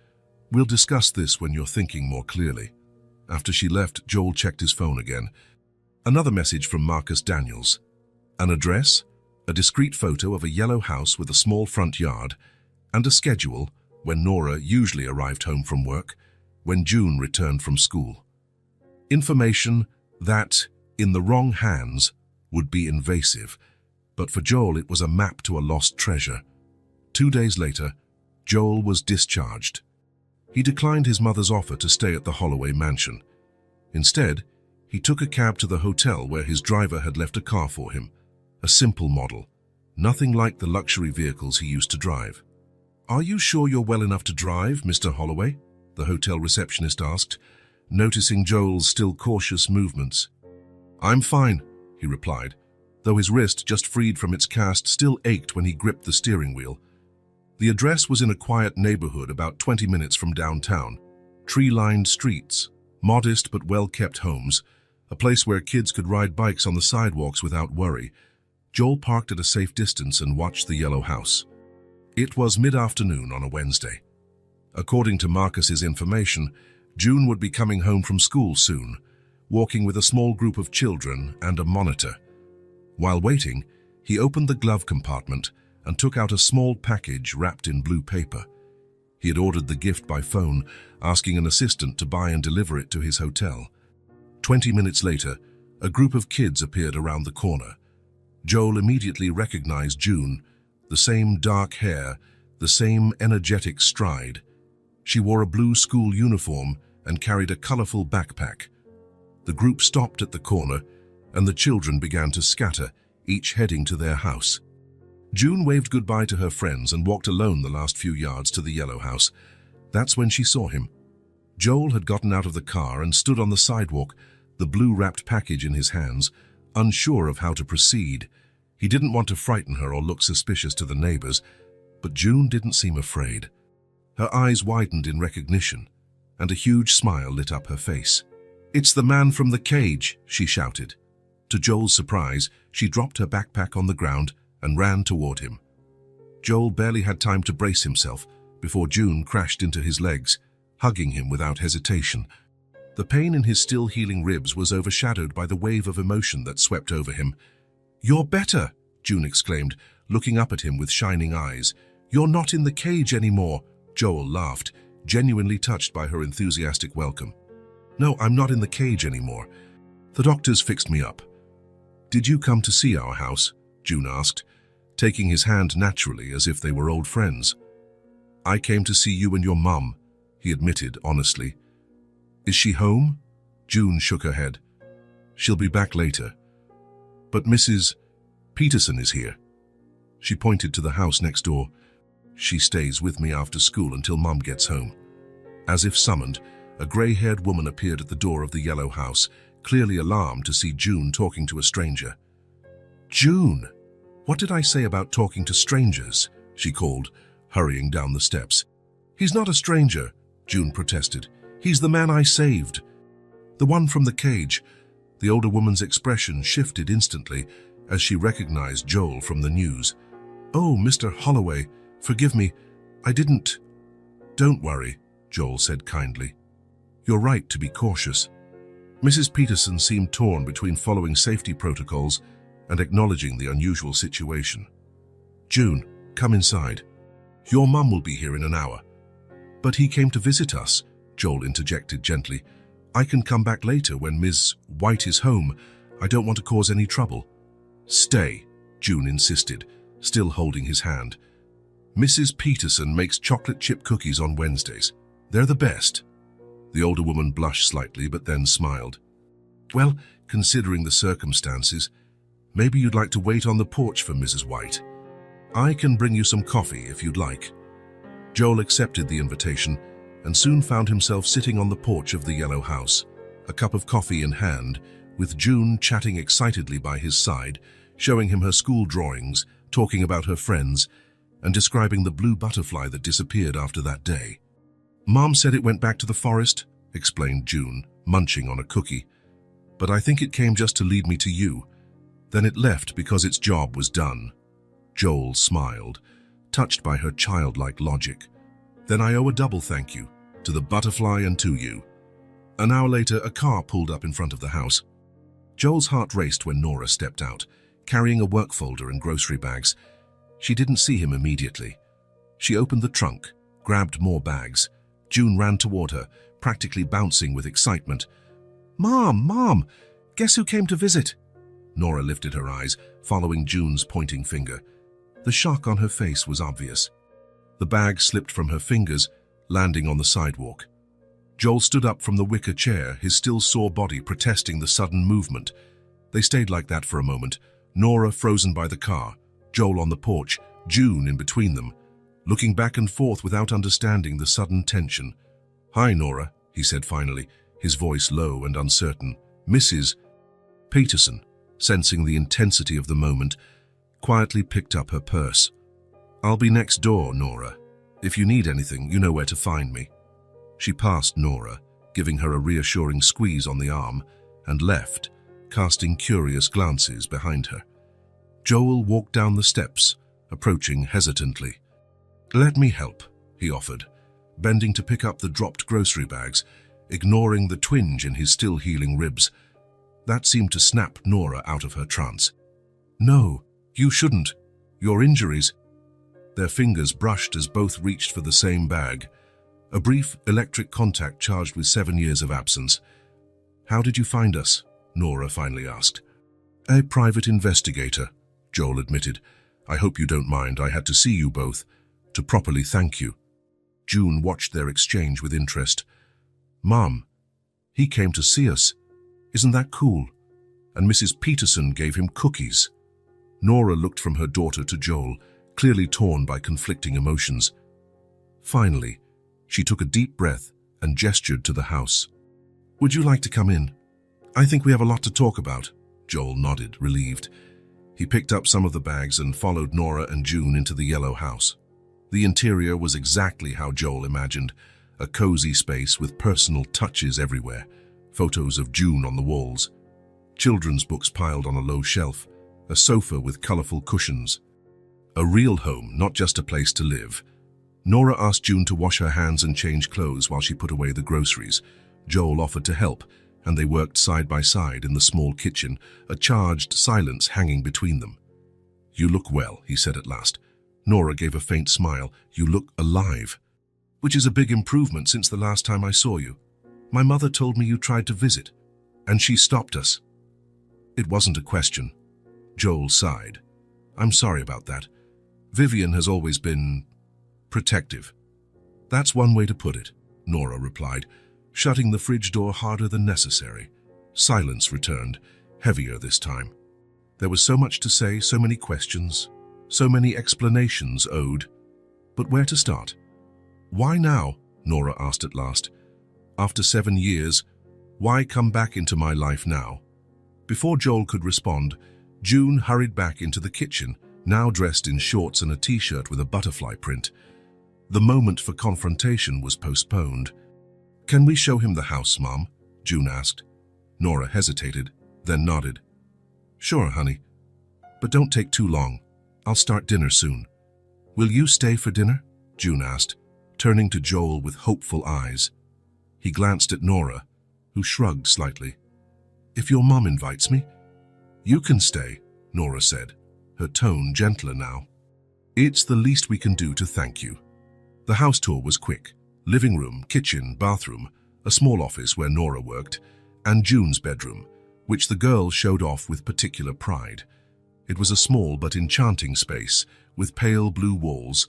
We'll discuss this when you're thinking more clearly." After she left, Joel checked his phone again. Another message from Marcus Daniels. An address, a discreet photo of a yellow house with a small front yard, and a schedule when Nora usually arrived home from work, when June returned from school. Information that, in the wrong hands, would be invasive, but for Joel it was a map to a lost treasure. 2 days later, Joel was discharged. He declined his mother's offer to stay at the Holloway mansion. Instead, he took a cab to the hotel where his driver had left a car for him, a simple model, nothing like the luxury vehicles he used to drive. "Are you sure you're well enough to drive, Mr. Holloway?" the hotel receptionist asked, noticing Joel's still cautious movements. "I'm fine," he replied, though his wrist, just freed from its cast, still ached when he gripped the steering wheel. The address was in a quiet neighborhood about 20 minutes from downtown. Tree-lined streets, modest but well-kept homes, a place where kids could ride bikes on the sidewalks without worry. Joel parked at a safe distance and watched the yellow house. It was mid-afternoon on a Wednesday. According to Marcus's information, June would be coming home from school soon, walking with a small group of children and a monitor. While waiting, he opened the glove compartment and took out a small package wrapped in blue paper. He had ordered the gift by phone, asking an assistant to buy and deliver it to his hotel. 20 minutes later, a group of kids appeared around the corner. Joel immediately recognized June, the same dark hair, the same energetic stride. She wore a blue school uniform and carried a colorful backpack. The group stopped at the corner, and the children began to scatter, each heading to their house. June waved goodbye to her friends and walked alone the last few yards to the yellow house. That's when she saw him. Joel had gotten out of the car and stood on the sidewalk, the blue-wrapped package in his hands, unsure of how to proceed. He didn't want to frighten her or look suspicious to the neighbors, but June didn't seem afraid. Her eyes widened in recognition, and a huge smile lit up her face. "It's the man from the cage," she shouted. To Joel's surprise, she dropped her backpack on the ground and ran toward him. Joel barely had time to brace himself before June crashed into his legs, hugging him without hesitation. The pain in his still healing ribs was overshadowed by the wave of emotion that swept over him. "You're better," June exclaimed, looking up at him with shining eyes. "You're not in the cage anymore." Joel laughed, genuinely touched by her enthusiastic welcome. No, I'm not in the cage anymore. The doctors fixed me up. Did you come to see our house? June asked, taking his hand naturally as if they were old friends. I came to see you and your mum, he admitted honestly. Is she home? June shook her head. She'll be back later. But Mrs. Peterson is here. She pointed to the house next door. She stays with me after school until Mum gets home. As if summoned, a grey-haired woman appeared at the door of the yellow house, clearly alarmed to see June talking to a stranger. June! What did I say about talking to strangers? She called, hurrying down the steps. He's not a stranger, June protested. He's the man I saved. The one from the cage. The older woman's expression shifted instantly as she recognized Joel from the news. Oh, Mr. Holloway, forgive me. I didn't. Don't worry, Joel said kindly. You're right to be cautious. Mrs. Peterson seemed torn between following safety protocols and acknowledging the unusual situation. June, come inside. Your mum will be here in an hour. But he came to visit us, Joel interjected gently. I can come back later when Ms. White is home. I don't want to cause any trouble. Stay, June insisted, still holding his hand. Mrs. Peterson makes chocolate chip cookies on Wednesdays. They're the best. The older woman blushed slightly but then smiled. Well, considering the circumstances, maybe you'd like to wait on the porch for Mrs. White. I can bring you some coffee if you'd like. Joel accepted the invitation and soon found himself sitting on the porch of the yellow house, a cup of coffee in hand, with June chatting excitedly by his side, showing him her school drawings, talking about her friends, and describing the blue butterfly that disappeared after that day. Mom said it went back to the forest, explained June, munching on a cookie. But I think it came just to lead me to you. Then it left because its job was done. Joel smiled, touched by her childlike logic. Then I owe a double thank you, to the butterfly and to you. An hour later, a car pulled up in front of the house. Joel's heart raced when Nora stepped out, carrying a work folder and grocery bags. She didn't see him immediately. She opened the trunk, grabbed more bags. June ran toward her, practically bouncing with excitement. Mom, guess who came to visit? Nora lifted her eyes, following June's pointing finger. The shock on her face was obvious. The bag slipped from her fingers, landing on the sidewalk. Joel stood up from the wicker chair, his still sore body protesting the sudden movement. They stayed like that for a moment, Nora frozen by the car, Joel on the porch, June in between them, looking back and forth without understanding the sudden tension. Hi, Nora, he said finally, his voice low and uncertain. Mrs. Peterson, sensing the intensity of the moment, quietly picked up her purse. I'll be next door, Nora. If you need anything, you know where to find me. She passed Nora, giving her a reassuring squeeze on the arm, and left, casting curious glances behind her. Joel walked down the steps, approaching hesitantly. Let me help, he offered, bending to pick up the dropped grocery bags, ignoring the twinge in his still healing ribs. That seemed to snap Nora out of her trance. No, you shouldn't. Your injuries. Their fingers brushed as both reached for the same bag. A brief electric contact charged with 7 years of absence. How did you find us? Nora finally asked. A private investigator, Joel admitted. I hope you don't mind. I had to see you both, to properly thank you. June watched their exchange with interest. Mom, he came to see us. Isn't that cool? And Mrs. Peterson gave him cookies. Nora looked from her daughter to Joel, clearly torn by conflicting emotions. Finally, she took a deep breath and gestured to the house. Would you like to come in? I think we have a lot to talk about. Joel nodded, relieved. He picked up some of the bags and followed Nora and June into the yellow house. The interior was exactly how Joel imagined, a cozy space with personal touches everywhere, photos of June on the walls, children's books piled on a low shelf, a sofa with colorful cushions. A real home, not just a place to live. Nora asked June to wash her hands and change clothes while she put away the groceries. Joel offered to help, and they worked side by side in the small kitchen, a charged silence hanging between them. You look well, he said at last. Nora gave a faint smile. You look alive. Which is a big improvement since the last time I saw you. My mother told me you tried to visit, and she stopped us." "It wasn't a question." Joel sighed. "I'm sorry about that. Vivian has always been protective." "That's one way to put it," Nora replied, shutting the fridge door harder than necessary. Silence returned, heavier this time. There was so much to say, so many questions, so many explanations owed. But where to start? "Why now?" Nora asked at last. "After 7 years, why come back into my life now?" Before Joel could respond, June hurried back into the kitchen, now dressed in shorts and a t-shirt with a butterfly print. The moment for confrontation was postponed. "Can we show him the house, Mom?" June asked. Nora hesitated, then nodded. "Sure, honey. But don't take too long. I'll start dinner soon." "Will you stay for dinner?" June asked, turning to Joel with hopeful eyes. He glanced at Nora, who shrugged slightly. "If your mom invites me." "You can stay," Nora said, her tone gentler now. "It's the least we can do to thank you." The house tour was quick. Living room, kitchen, bathroom, a small office where Nora worked, and June's bedroom, which the girls showed off with particular pride. It was a small but enchanting space, with pale blue walls,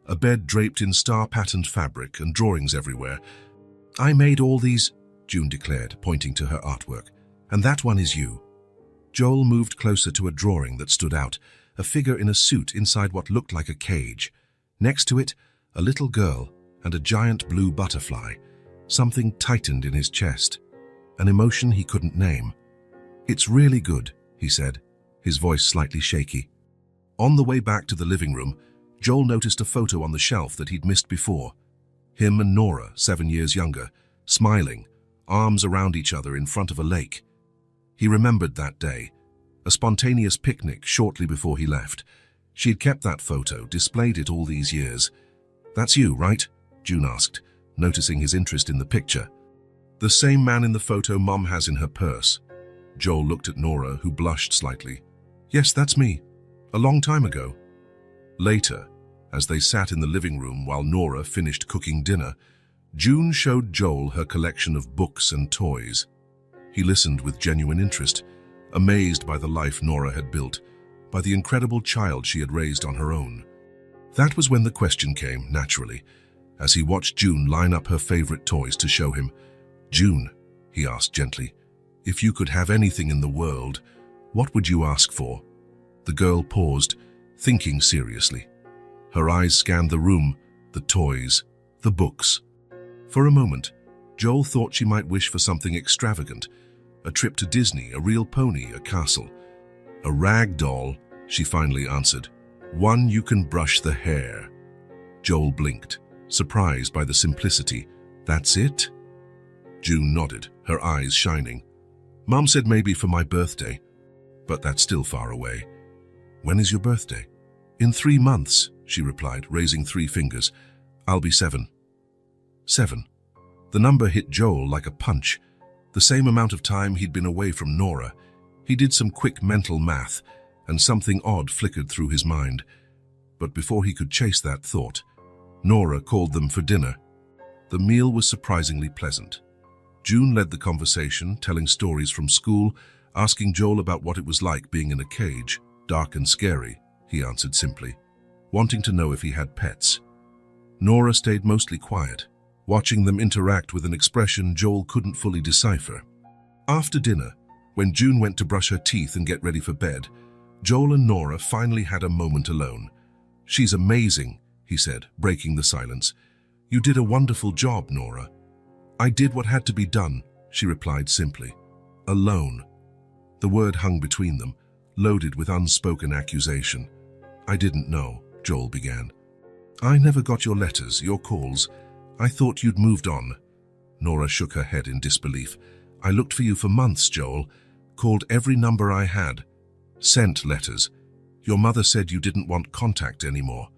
a bed draped in star-patterned fabric and drawings everywhere. "I made all these," June declared, pointing to her artwork. "And that one is you." Joel moved closer to a drawing that stood out, a figure in a suit inside what looked like a cage. Next to it, a little girl and a giant blue butterfly. Something tightened in his chest, an emotion he couldn't name. "It's really good," he said, his voice slightly shaky. On the way back to the living room, Joel noticed a photo on the shelf that he'd missed before. Him and Nora, 7 years younger, smiling, arms around each other in front of a lake. He remembered that day, a spontaneous picnic shortly before he left. She had kept that photo, displayed it all these years. "That's you, right?" June asked, noticing his interest in the picture. "The same man in the photo Mom has in her purse." Joel looked at Nora, who blushed slightly. "Yes, that's me. A long time ago." Later, as they sat in the living room while Nora finished cooking dinner, June showed Joel her collection of books and toys. He listened with genuine interest, amazed by the life Nora had built, by the incredible child she had raised on her own. That was when the question came, naturally, as he watched June line up her favorite toys to show him. "June," he asked gently, "if you could have anything in the world, what would you ask for?" The girl paused, thinking seriously. Her eyes scanned the room, the toys, the books. For a moment, Joel thought she might wish for something extravagant, a trip to Disney, a real pony, a castle. "A rag doll," she finally answered. "One you can brush the hair." Joel blinked, surprised by the simplicity. "That's it?" June nodded, her eyes shining. "Mom said maybe for my birthday, but that's still far away." "When is your birthday?" "In 3 months," she replied, raising 3 fingers. "I'll be 7. 7. The number hit Joel like a punch. The same amount of time he'd been away from Nora. He did some quick mental math, and something odd flickered through his mind. But before he could chase that thought, Nora called them for dinner. The meal was surprisingly pleasant. June led the conversation, telling stories from school, asking Joel about what it was like being in a cage. "Dark and scary," he answered simply, wanting to know if he had pets. Nora stayed mostly quiet, watching them interact with an expression Joel couldn't fully decipher. After dinner, when June went to brush her teeth and get ready for bed, Joel and Nora finally had a moment alone. "She's amazing," he said, breaking the silence. "You did a wonderful job, Nora." "I did what had to be done," she replied simply. "Alone." The word hung between them, loaded with unspoken accusation. "I didn't know," Joel began. "I never got your letters, your calls. I thought you'd moved on." Nora shook her head in disbelief. "I looked for you for months, Joel. Called every number I had. Sent letters. Your mother said you didn't want contact anymore."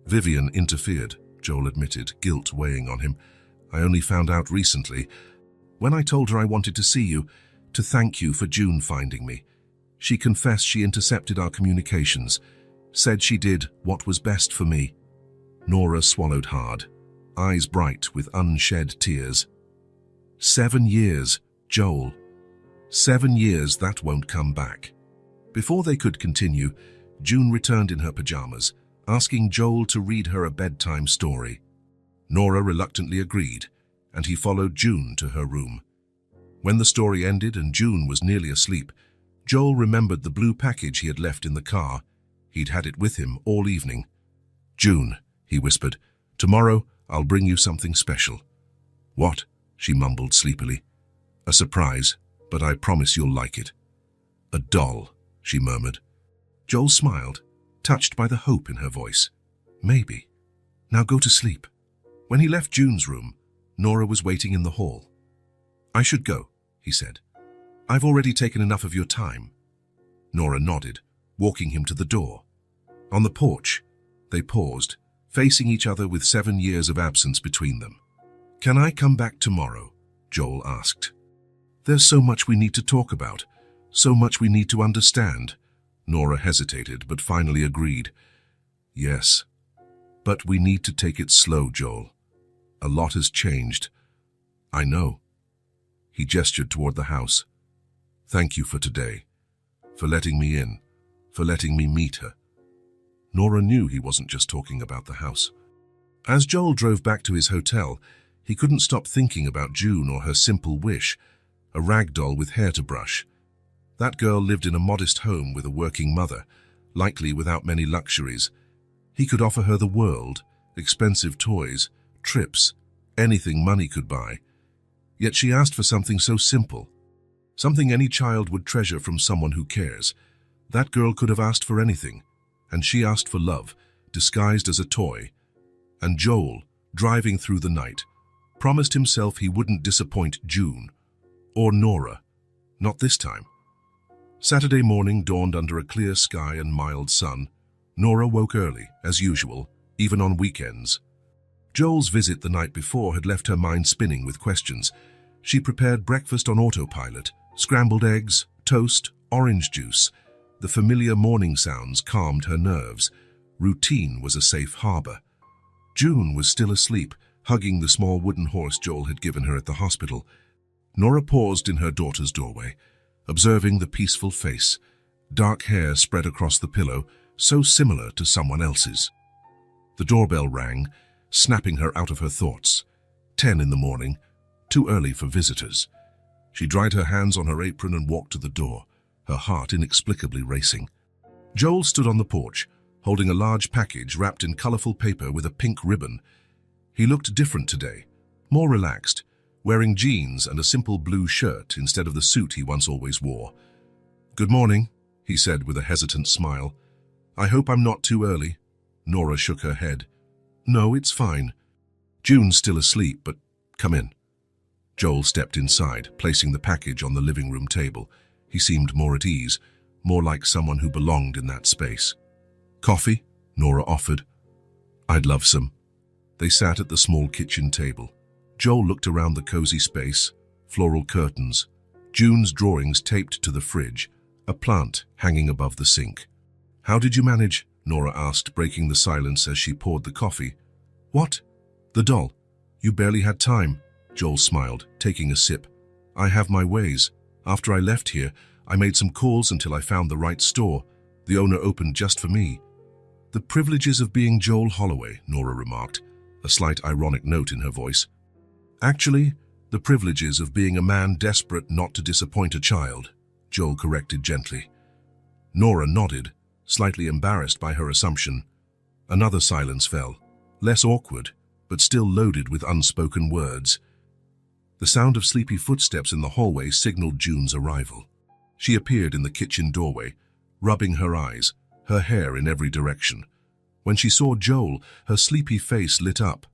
"Vivian interfered," Joel admitted, guilt weighing on him. "I only found out recently. When I told her I wanted to see you, to thank you for June finding me. She confessed she intercepted our communications, said she did what was best for me." Nora swallowed hard, eyes bright with unshed tears. 7 years, Joel. 7 years that won't come back. Before they could continue, June returned in her pajamas, asking Joel to read her a bedtime story. Nora reluctantly agreed, and he followed June to her room. When the story ended and June was nearly asleep, Joel remembered the blue package he had left in the car. He'd had it with him all evening. "June," he whispered, "tomorrow I'll bring you something special." "What?" she mumbled sleepily. "A surprise, but I promise you'll like it." "A doll," she murmured. Joel smiled, touched by the hope in her voice. "Maybe. Now go to sleep." When he left June's room, Nora was waiting in the hall. "I should go," he said. "I've already taken enough of your time." Nora nodded, walking him to the door. On the porch, they paused, facing each other with 7 years of absence between them. "Can I come back tomorrow?" Joel asked. "There's so much we need to talk about, so much we need to understand." Nora hesitated, but finally agreed. "Yes, but we need to take it slow, Joel. A lot has changed." "I know." He gestured toward the house. "Thank you for today, for letting me in, for letting me meet her." Nora knew he wasn't just talking about the house. As Joel drove back to his hotel, he couldn't stop thinking about June or her simple wish, a rag doll with hair to brush. That girl lived in a modest home with a working mother, likely without many luxuries. He could offer her the world, expensive toys, trips, anything money could buy. Yet she asked for something so simple, something any child would treasure from someone who cares. That girl could have asked for anything, and she asked for love, disguised as a toy. And Joel, driving through the night, promised himself he wouldn't disappoint June, or Nora, not this time. Saturday morning dawned under a clear sky and mild sun. Nora woke early, as usual, even on weekends. Joel's visit the night before had left her mind spinning with questions. She prepared breakfast on autopilot, scrambled eggs, toast, orange juice. The familiar morning sounds calmed her nerves. Routine was a safe harbor. June was still asleep, hugging the small wooden horse Joel had given her at the hospital. Nora paused in her daughter's doorway, observing the peaceful face, dark hair spread across the pillow, so similar to someone else's. The doorbell rang, snapping her out of her thoughts. 10 in the morning, too early for visitors. She dried her hands on her apron and walked to the door, her heart inexplicably racing. Joel stood on the porch, holding a large package wrapped in colorful paper with a pink ribbon. He looked different today, more relaxed, wearing jeans and a simple blue shirt instead of the suit he once always wore. "Good morning," he said with a hesitant smile. "I hope I'm not too early." Nora shook her head. "No, it's fine. June's still asleep, but come in." Joel stepped inside, placing the package on the living room table. He seemed more at ease, more like someone who belonged in that space. "Coffee?" Nora offered. "I'd love some." They sat at the small kitchen table. Joel looked around the cozy space, floral curtains, June's drawings taped to the fridge, a plant hanging above the sink. "How did you manage?" Nora asked, breaking the silence as she poured the coffee. "What? The doll? You barely had time." Joel smiled, taking a sip. "I have my ways. After I left here, I made some calls until I found the right store. The owner opened just for me." "The privileges of being Joel Holloway," Nora remarked, a slight ironic note in her voice. "Actually, the privileges of being a man desperate not to disappoint a child," Joel corrected gently. Nora nodded, slightly embarrassed by her assumption. Another silence fell, less awkward, but still loaded with unspoken words. The sound of sleepy footsteps in the hallway signaled June's arrival. She appeared in the kitchen doorway, rubbing her eyes, her hair in every direction. When she saw Joel, her sleepy face lit up.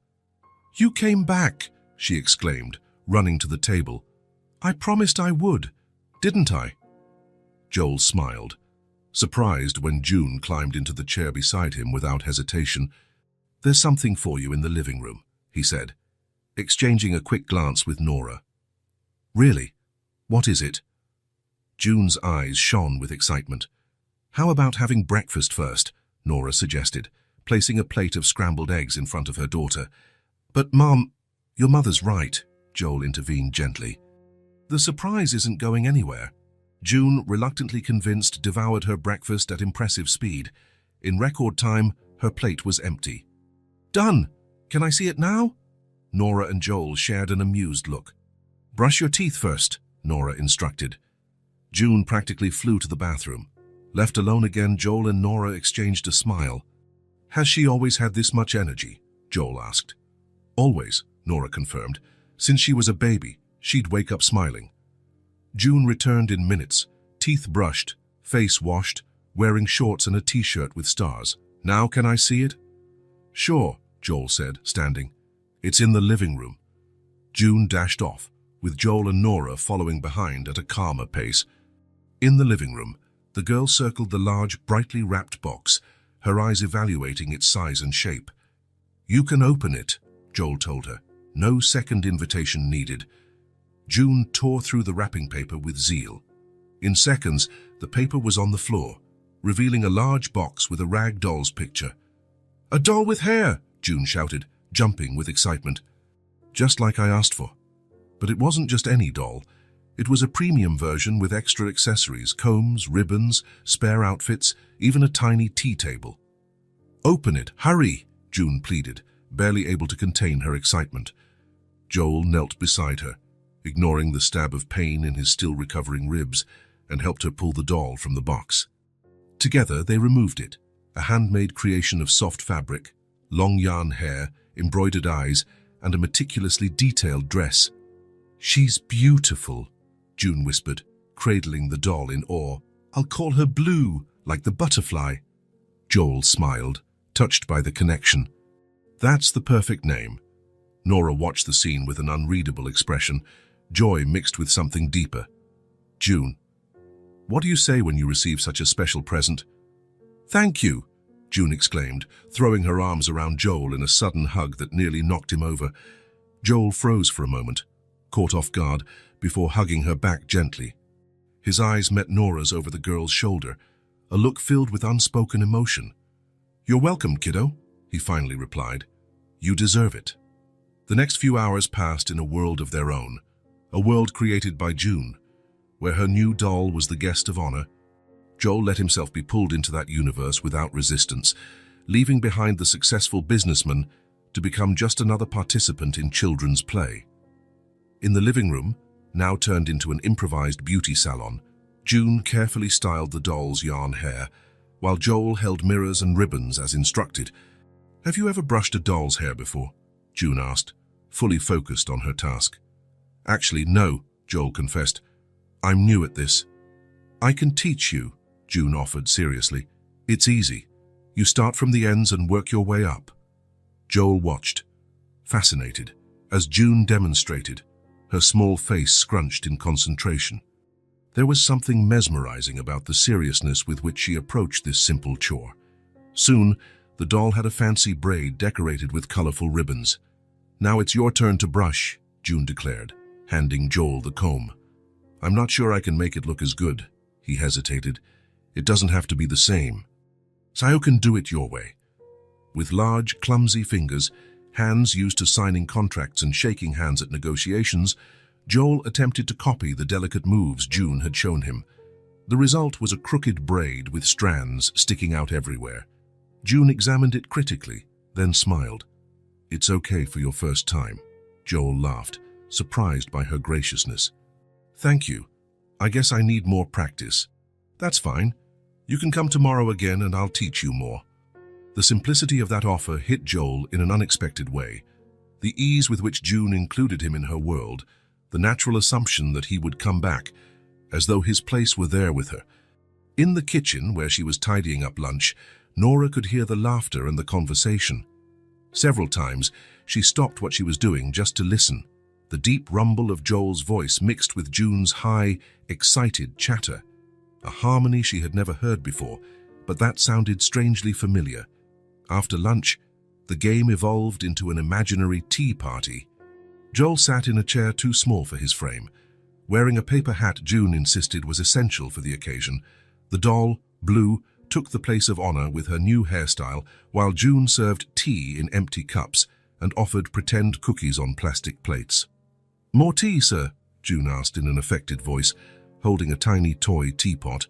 "You came back!" she exclaimed, running to the table. "I promised I would, didn't I?" Joel smiled, surprised when June climbed into the chair beside him without hesitation. "There's something for you in the living room," he said, exchanging a quick glance with Nora. "Really? What is it?" June's eyes shone with excitement. "How about having breakfast first?" Nora suggested, placing a plate of scrambled eggs in front of her daughter. "But, Mom, your mother's right," Joel intervened gently. The surprise isn't going anywhere. June, reluctantly convinced, devoured her breakfast at impressive speed. In record time, her plate was empty. Done! Can I see it now? Nora and Joel shared an amused look. Brush your teeth first, Nora instructed. June practically flew to the bathroom. Left alone again, Joel and Nora exchanged a smile. Has she always had this much energy? Joel asked. Always, Nora confirmed. Since she was a baby, she'd wake up smiling. June returned in minutes, teeth brushed, face washed, wearing shorts and a t-shirt with stars. Now can I see it? Sure, Joel said, standing. It's in the living room. June dashed off, with Joel and Nora following behind at a calmer pace. In the living room, the girl circled the large, brightly wrapped box, her eyes evaluating its size and shape. You can open it, Joel told her. No second invitation needed. June tore through the wrapping paper with zeal. In seconds, the paper was on the floor, revealing a large box with a rag doll's picture. A doll with hair, June shouted, jumping with excitement. Just like I asked for. But it wasn't just any doll. It was a premium version with extra accessories, combs, ribbons, spare outfits, even a tiny tea table. Open it, hurry, June pleaded, barely able to contain her excitement. Joel knelt beside her, ignoring the stab of pain in his still recovering ribs, and helped her pull the doll from the box. Together they removed it, a handmade creation of soft fabric, long yarn hair, embroidered eyes, and a meticulously detailed dress. She's beautiful, June whispered, cradling the doll in awe. I'll call her Blue, like the butterfly. Joel smiled, touched by the connection. That's the perfect name. Nora watched the scene with an unreadable expression, joy mixed with something deeper. June, what do you say when you receive such a special present? Thank you, June exclaimed, throwing her arms around Joel in a sudden hug that nearly knocked him over. Joel froze for a moment, caught off guard, before hugging her back gently. His eyes met Nora's over the girl's shoulder, a look filled with unspoken emotion. You're welcome, kiddo, he finally replied. You deserve it. The next few hours passed in a world of their own, a world created by June, where her new doll was the guest of honor. Joel let himself be pulled into that universe without resistance, leaving behind the successful businessman to become just another participant in children's play. In the living room, now turned into an improvised beauty salon, June carefully styled the doll's yarn hair, while Joel held mirrors and ribbons as instructed. Have you ever brushed a doll's hair before? June asked, fully focused on her task. Actually, no, Joel confessed. I'm new at this. I can teach you, June offered seriously. It's easy. You start from the ends and work your way up. Joel watched, fascinated, as June demonstrated, her small face scrunched in concentration. There was something mesmerizing about the seriousness with which she approached this simple chore. Soon, the doll had a fancy braid decorated with colorful ribbons. Now it's your turn to brush, June declared, handing Joel the comb. I'm not sure I can make it look as good, he hesitated. It doesn't have to be the same. Sayo can do it your way. With large, clumsy fingers, hands used to signing contracts and shaking hands at negotiations, Joel attempted to copy the delicate moves June had shown him. The result was a crooked braid with strands sticking out everywhere. June examined it critically, then smiled. It's okay for your first time, Joel laughed, surprised by her graciousness. Thank you. I guess I need more practice. That's fine. You can come tomorrow again and I'll teach you more. The simplicity of that offer hit Joel in an unexpected way. The ease with which June included him in her world, the natural assumption that he would come back, as though his place were there with her. In the kitchen, where she was tidying up lunch, Nora could hear the laughter and the conversation. Several times, she stopped what she was doing just to listen. The deep rumble of Joel's voice mixed with June's high, excited chatter. A harmony she had never heard before, but that sounded strangely familiar. After lunch, the game evolved into an imaginary tea party. Joel sat in a chair too small for his frame. Wearing a paper hat June insisted was essential for the occasion. The doll, Blue, took the place of honor with her new hairstyle, while June served tea in empty cups and offered pretend cookies on plastic plates. More tea, sir? June asked in an affected voice, holding a tiny toy teapot.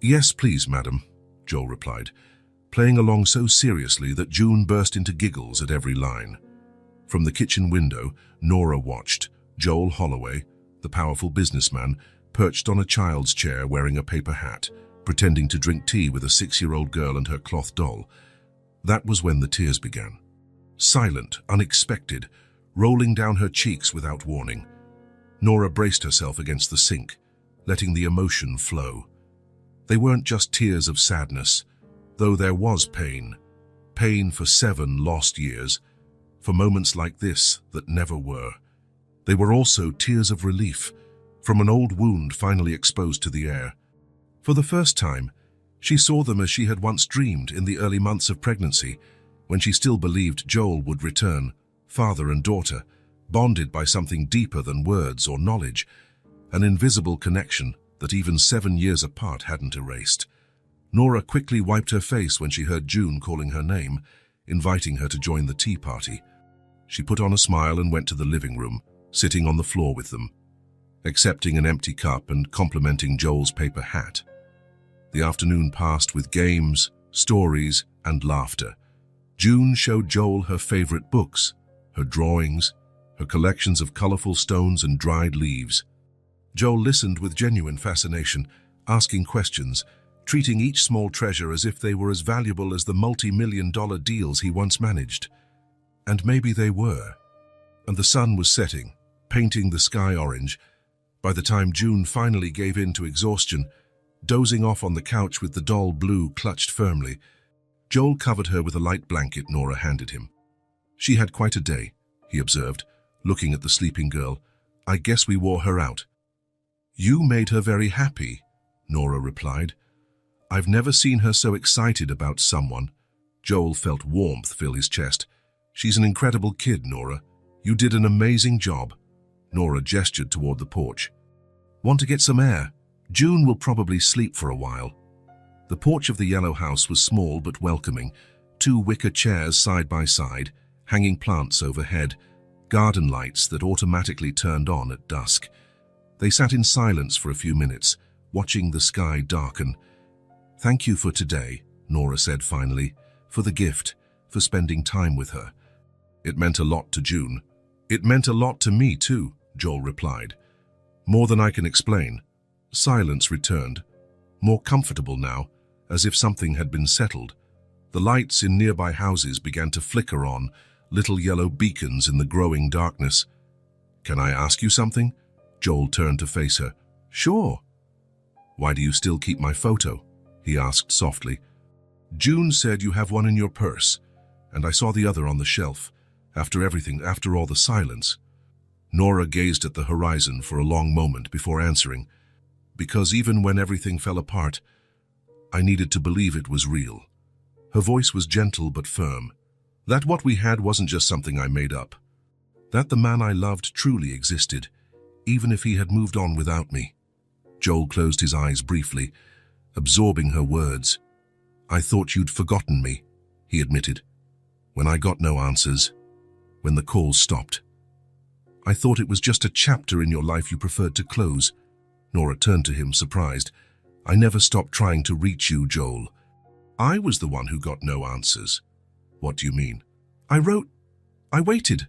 Yes, please, madam, Joel replied, playing along so seriously that June burst into giggles at every line. From the kitchen window, Nora watched. Joel Holloway, the powerful businessman, perched on a child's chair wearing a paper hat, pretending to drink tea with a 6-year-old girl and her cloth doll. That was when the tears began. Silent, unexpected, rolling down her cheeks without warning. Nora braced herself against the sink, letting the emotion flow. They weren't just tears of sadness, though there was pain. Pain for 7 lost years, for moments like this that never were. They were also tears of relief, from an old wound finally exposed to the air. For the first time, she saw them as she had once dreamed in the early months of pregnancy, when she still believed Joel would return, father and daughter, bonded by something deeper than words or knowledge, an invisible connection that even 7 years apart hadn't erased. Nora quickly wiped her face when she heard June calling her name, inviting her to join the tea party. She put on a smile and went to the living room, sitting on the floor with them, accepting an empty cup and complimenting Joel's paper hat. The afternoon passed with games, stories, and laughter. June showed Joel her favorite books, her drawings, her collections of colorful stones and dried leaves. Joel listened with genuine fascination, asking questions, treating each small treasure as if they were as valuable as the multi-million-dollar deals he once managed. And maybe they were. And the sun was setting, painting the sky orange. By the time June finally gave in to exhaustion, dozing off on the couch with the doll Blue clutched firmly, Joel covered her with a light blanket Nora handed him. She had quite a day, he observed, looking at the sleeping girl. I guess we wore her out. You made her very happy, Nora replied. I've never seen her so excited about someone. Joel felt warmth fill his chest. She's an incredible kid, Nora. You did an amazing job. Nora gestured toward the porch. Want to get some air? June will probably sleep for a while. The porch of the yellow house was small but welcoming, 2 wicker chairs side by side, hanging plants overhead, garden lights that automatically turned on at dusk. They sat in silence for a few minutes, watching the sky darken. Thank you for today, Nora said finally, for the gift, for spending time with her. It meant a lot to June. It meant a lot to me too, Joel replied. More than I can explain. Silence returned, more comfortable now, as if something had been settled. The lights in nearby houses began to flicker on, little yellow beacons in the growing darkness. Can I ask you something? Joel turned to face her. Sure. Why do you still keep my photo? He asked softly. June said you have one in your purse, and I saw the other on the shelf. After everything, after all the silence. Nora gazed at the horizon for a long moment before answering. Because even when everything fell apart, I needed to believe it was real. Her voice was gentle but firm. That what we had wasn't just something I made up. That the man I loved truly existed, even if he had moved on without me. Joel closed his eyes briefly, absorbing her words. I thought you'd forgotten me, he admitted. When I got no answers, when the calls stopped. I thought it was just a chapter in your life you preferred to close. Nora turned to him, surprised. I never stopped trying to reach you, Joel. I was the one who got no answers. What do you mean? I waited.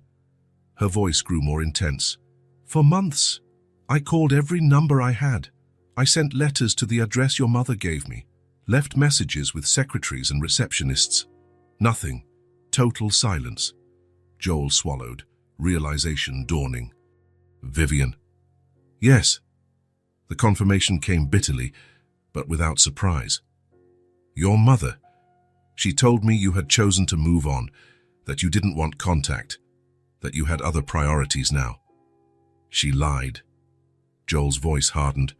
Her voice grew more intense. For months. I called every number I had. I sent letters to the address your mother gave me. Left messages with secretaries and receptionists. Nothing. Total silence. Joel swallowed, realization dawning. Vivian. Yes. The confirmation came bitterly, but without surprise. Your mother. She told me you had chosen to move on, that you didn't want contact, that you had other priorities now. She lied. Joel's voice hardened.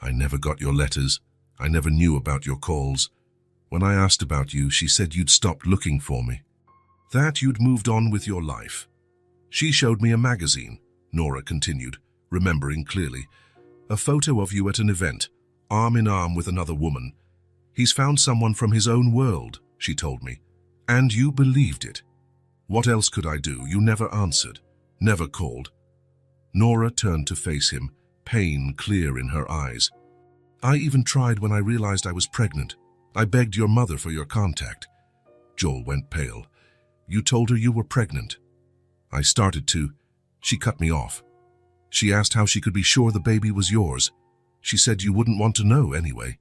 I never got your letters. I never knew about your calls. When I asked about you, she said you'd stopped looking for me. That you'd moved on with your life. She showed me a magazine, Nora continued, remembering clearly. A photo of you at an event, arm in arm with another woman. He's found someone from his own world, she told me. And you believed it. What else could I do? You never answered, never called. Nora turned to face him, pain clear in her eyes. I even tried when I realized I was pregnant. I begged your mother for your contact. Joel went pale. You told her you were pregnant. I started to. She cut me off. She asked how she could be sure the baby was yours. She said you wouldn't want to know anyway.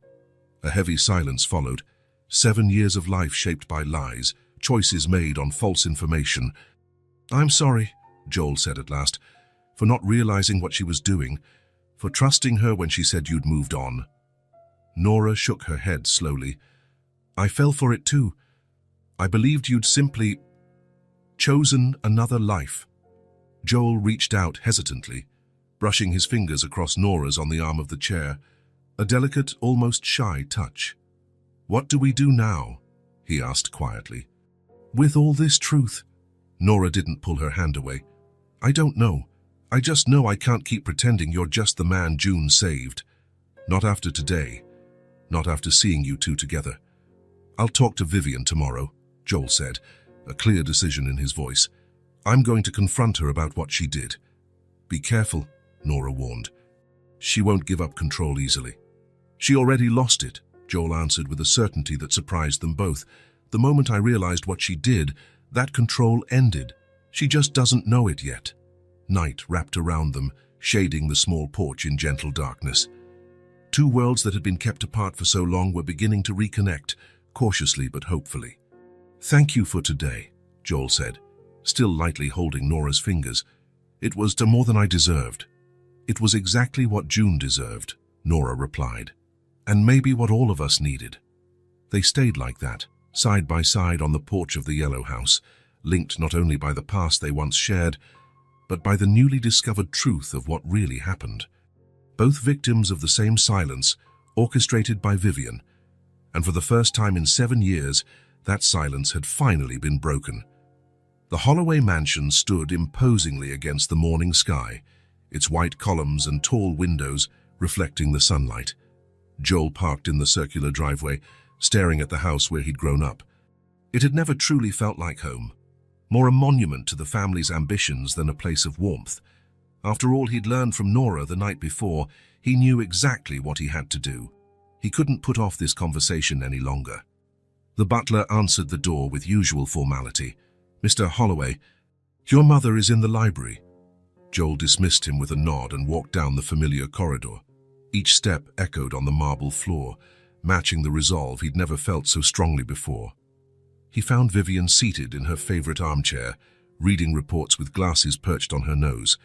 A heavy silence followed. 7 years of life shaped by lies, choices made on false information. I'm sorry, Joel said at last, for not realizing what she was doing, for trusting her when she said you'd moved on. Nora shook her head slowly. I fell for it too. I believed you'd simply chosen another life. Joel reached out hesitantly, brushing his fingers across Nora's on the arm of the chair, a delicate, almost shy touch. What do we do now? He asked quietly. With all this truth? Nora didn't pull her hand away. I don't know. I just know I can't keep pretending you're just the man June saved. Not after today. Not after seeing you two together. I'll talk to Vivian tomorrow, Joel said, a clear decision in his voice. I'm going to confront her about what she did. Be careful, Nora warned. She won't give up control easily. She already lost it, Joel answered with a certainty that surprised them both. The moment I realized what she did, that control ended. She just doesn't know it yet. Night wrapped around them, shading the small porch in gentle darkness. Two worlds that had been kept apart for so long were beginning to reconnect, cautiously but hopefully. Thank you for today, Joel said, still lightly holding Nora's fingers. It was more than I deserved. It was exactly what June deserved, Nora replied, and maybe what all of us needed. They stayed like that, side by side on the porch of the yellow house, linked not only by the past they once shared, but by the newly discovered truth of what really happened. Both victims of the same silence, orchestrated by Vivian, and for the first time in 7 years, that silence had finally been broken. The Holloway mansion stood imposingly against the morning sky, its white columns and tall windows reflecting the sunlight. Joel parked in the circular driveway, staring at the house where he'd grown up. It had never truly felt like home, more a monument to the family's ambitions than a place of warmth. After all he'd learned from Nora the night before, he knew exactly what he had to do. He couldn't put off this conversation any longer. The butler answered the door with usual formality. Mr. Holloway, your mother is in the library. Joel dismissed him with a nod and walked down the familiar corridor. Each step echoed on the marble floor, matching the resolve he'd never felt so strongly before. He found Vivian seated in her favorite armchair, reading reports with glasses perched on her nose.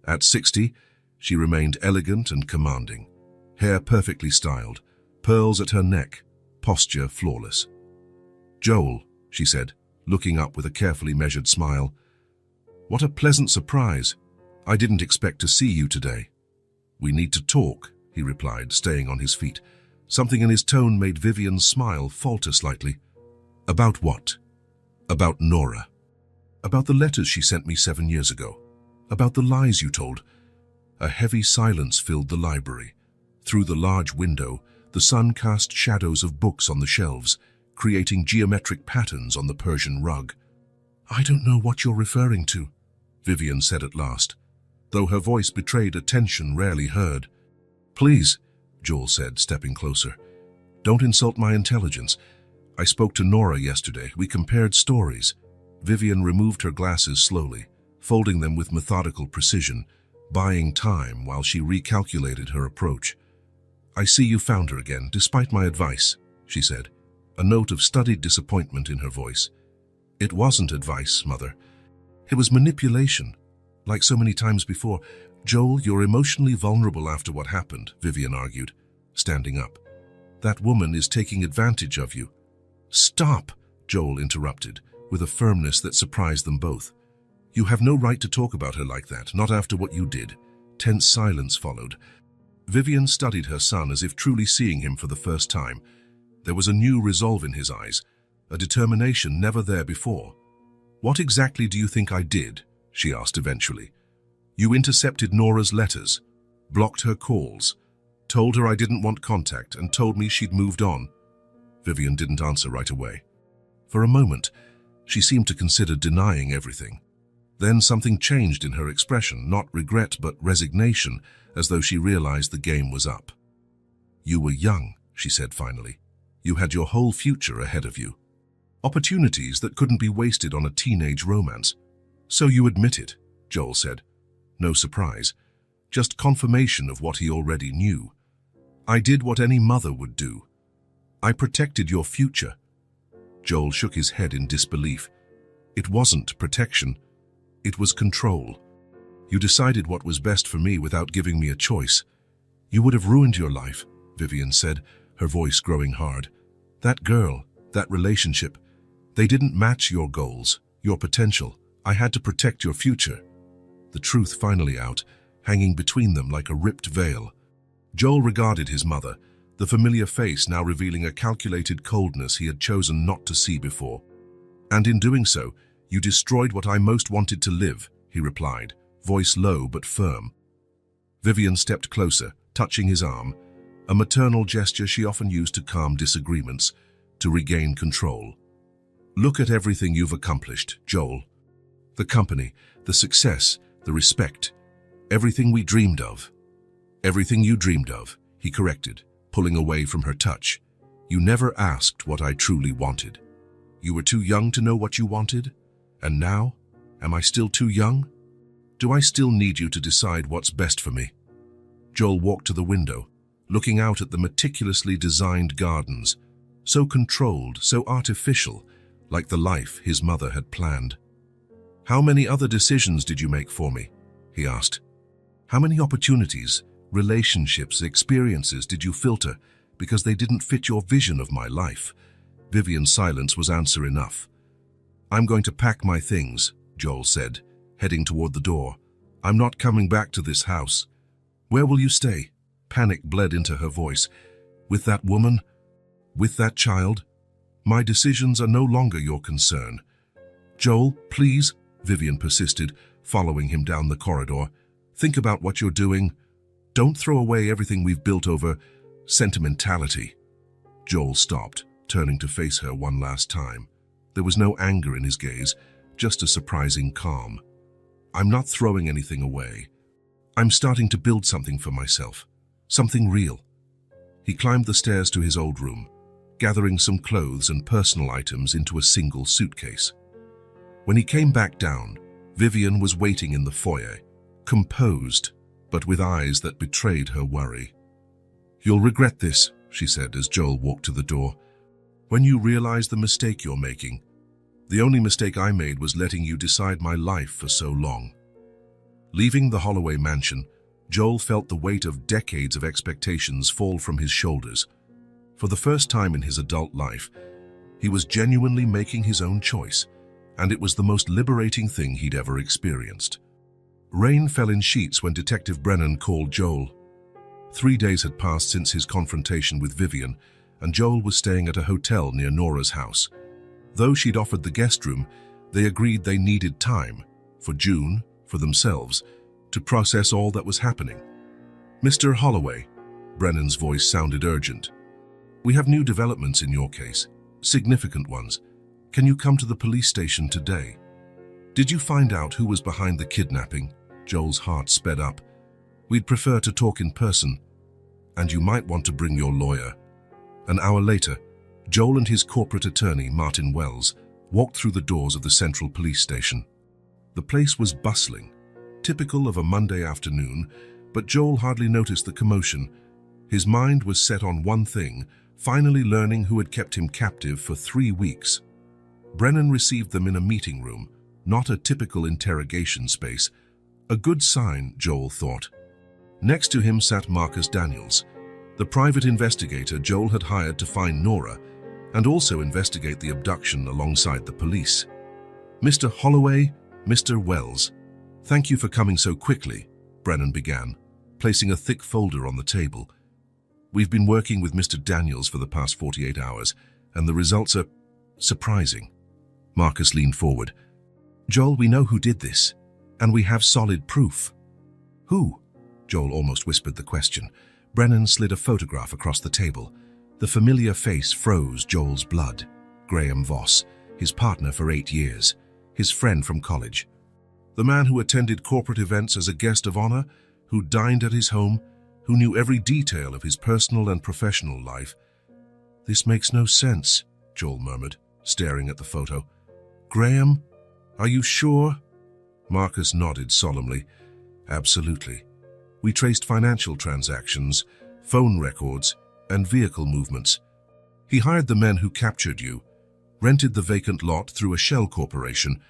At 60, she remained elegant and commanding, hair perfectly styled, pearls at her neck, posture flawless. Joel, she said, looking up with a carefully measured smile. What a pleasant surprise. I didn't expect to see you today. We need to talk, he replied, staying on his feet. Something in his tone made Vivian's smile falter slightly. About what? About Nora. About the letters she sent me 7 years ago. About the lies you told. A heavy silence filled the library. Through the large window, the sun cast shadows of books on the shelves, creating geometric patterns on the Persian rug. I don't know what you're referring to, Vivian said at last, though her voice betrayed a tension rarely heard. Please, Joel said, stepping closer. Don't insult my intelligence. I spoke to Nora yesterday. We compared stories. Vivian removed her glasses slowly, folding them with methodical precision, buying time while she recalculated her approach. I see you found her again, despite my advice, she said, a note of studied disappointment in her voice. It wasn't advice, Mother. It was manipulation. Like so many times before. Joel, you're emotionally vulnerable after what happened, Vivian argued, standing up. That woman is taking advantage of you. Stop, Joel interrupted, with a firmness that surprised them both. You have no right to talk about her like that, not after what you did. Tense silence followed. Vivian studied her son as if truly seeing him for the first time. There was a new resolve in his eyes, a determination never there before. What exactly do you think I did? She asked eventually. You intercepted Nora's letters, blocked her calls, told her I didn't want contact, and told me she'd moved on. Vivian didn't answer right away. For a moment, she seemed to consider denying everything. Then something changed in her expression, not regret but resignation, as though she realized the game was up. "You were young," she said finally. "You had your whole future ahead of you. Opportunities that couldn't be wasted on a teenage romance. So you admit it," Joel said. No surprise, just confirmation of what he already knew. "I did what any mother would do. I protected your future." Joel shook his head in disbelief. "It wasn't protection. It was control. You decided what was best for me without giving me a choice. You would have ruined your life," Vivian said, her voice growing hard. "That girl, that relationship, they didn't match your goals, your potential. I had to protect your future." The truth finally out, hanging between them like a ripped veil. Joel regarded his mother, the familiar face now revealing a calculated coldness he had chosen not to see before. "And in doing so, you destroyed what I most wanted to live," he replied, voice low but firm. Vivian stepped closer, touching his arm, a maternal gesture she often used to calm disagreements, to regain control. "Look at everything you've accomplished, Joel. The company, the success, the respect, everything we dreamed of." "Everything you dreamed of," he corrected, pulling away from her touch. "You never asked what I truly wanted. You were too young to know what you wanted? And now, am I still too young? Do I still need you to decide what's best for me?" Joel walked to the window, looking out at the meticulously designed gardens, so controlled, so artificial, like the life his mother had planned. "How many other decisions did you make for me?" he asked. "How many opportunities, relationships, experiences did you filter because they didn't fit your vision of my life?" Vivian's silence was answer enough. "I'm going to pack my things," Joel said, heading toward the door. "I'm not coming back to this house." "Where will you stay?" Panic bled into her voice. "With that woman? With that child? My decisions are no longer your concern." "Joel, please," Vivian persisted, following him down the corridor. "Think about what you're doing. Don't throw away everything we've built over sentimentality." Joel stopped, turning to face her one last time. There was no anger in his gaze, just a surprising calm. "I'm not throwing anything away. I'm starting to build something for myself. Something real." He climbed the stairs to his old room, gathering some clothes and personal items into a single suitcase. When he came back down, Vivian was waiting in the foyer, composed, but with eyes that betrayed her worry. "You'll regret this," she said as Joel walked to the door. "When you realize the mistake you're making. The only mistake I made was letting you decide my life for so long." Leaving the Holloway mansion, Joel felt the weight of decades of expectations fall from his shoulders. For the first time in his adult life, he was genuinely making his own choice, and it was the most liberating thing he'd ever experienced. Rain fell in sheets when Detective Brennan called Joel. 3 days had passed since his confrontation with Vivian, and Joel was staying at a hotel near Nora's house. Though she'd offered the guest room, they agreed they needed time, for June, for themselves, to process all that was happening. "Mr. Holloway," Brennan's voice sounded urgent. "We have new developments in your case, significant ones. Can you come to the police station today?" "Did you find out who was behind the kidnapping?" Joel's heart sped up. "We'd prefer to talk in person. And you might want to bring your lawyer." An hour later, Joel and his corporate attorney, Martin Wells, walked through the doors of the Central Police Station. The place was bustling, typical of a Monday afternoon, but Joel hardly noticed the commotion. His mind was set on one thing, finally learning who had kept him captive for 3 weeks. Brennan received them in a meeting room, not a typical interrogation space. A good sign, Joel thought. Next to him sat Marcus Daniels, the private investigator Joel had hired to find Nora and also investigate the abduction alongside the police. "Mr. Holloway, Mr. Wells, thank you for coming so quickly," Brennan began, placing a thick folder on the table. "We've been working with Mr. Daniels for the past 48 hours, and the results are surprising." Marcus leaned forward. "Joel, we know who did this, and we have solid proof." "Who?" Joel almost whispered the question. Brennan slid a photograph across the table. The familiar face froze Joel's blood. Graham Voss, his partner for 8 years, his friend from college. The man who attended corporate events as a guest of honor, who dined at his home, who knew every detail of his personal and professional life. "This makes no sense," Joel murmured, staring at the photo. "Graham, are you sure?" Marcus nodded solemnly. "Absolutely. We traced financial transactions, phone records, and vehicle movements. He hired the men who captured you, rented the vacant lot through a shell corporation,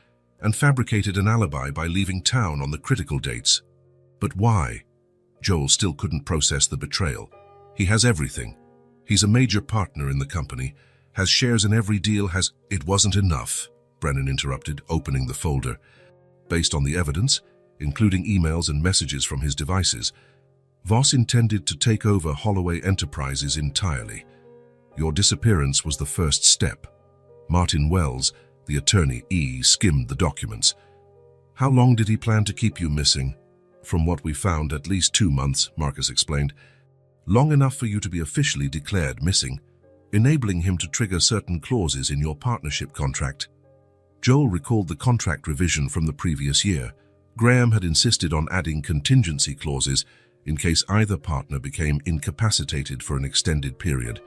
and fabricated an alibi by leaving town on the critical dates. But why?" Joel still couldn't process the betrayal. "He has everything. He's a major partner in the company, has shares in every deal, has—" "It wasn't enough," Brennan interrupted, opening the folder. "Based on the evidence, including emails and messages from his devices, Voss intended to take over Holloway Enterprises entirely. Your disappearance was the first step." Martin Wells, the attorney, skimmed the documents. "How long did he plan to keep you missing?" "From what we found, at least 2 months, Marcus explained. "Long enough for you to be officially declared missing, enabling him to trigger certain clauses in your partnership contract." Joel recalled the contract revision from the previous year. Graham had insisted on adding contingency clauses in case either partner became incapacitated for an extended period.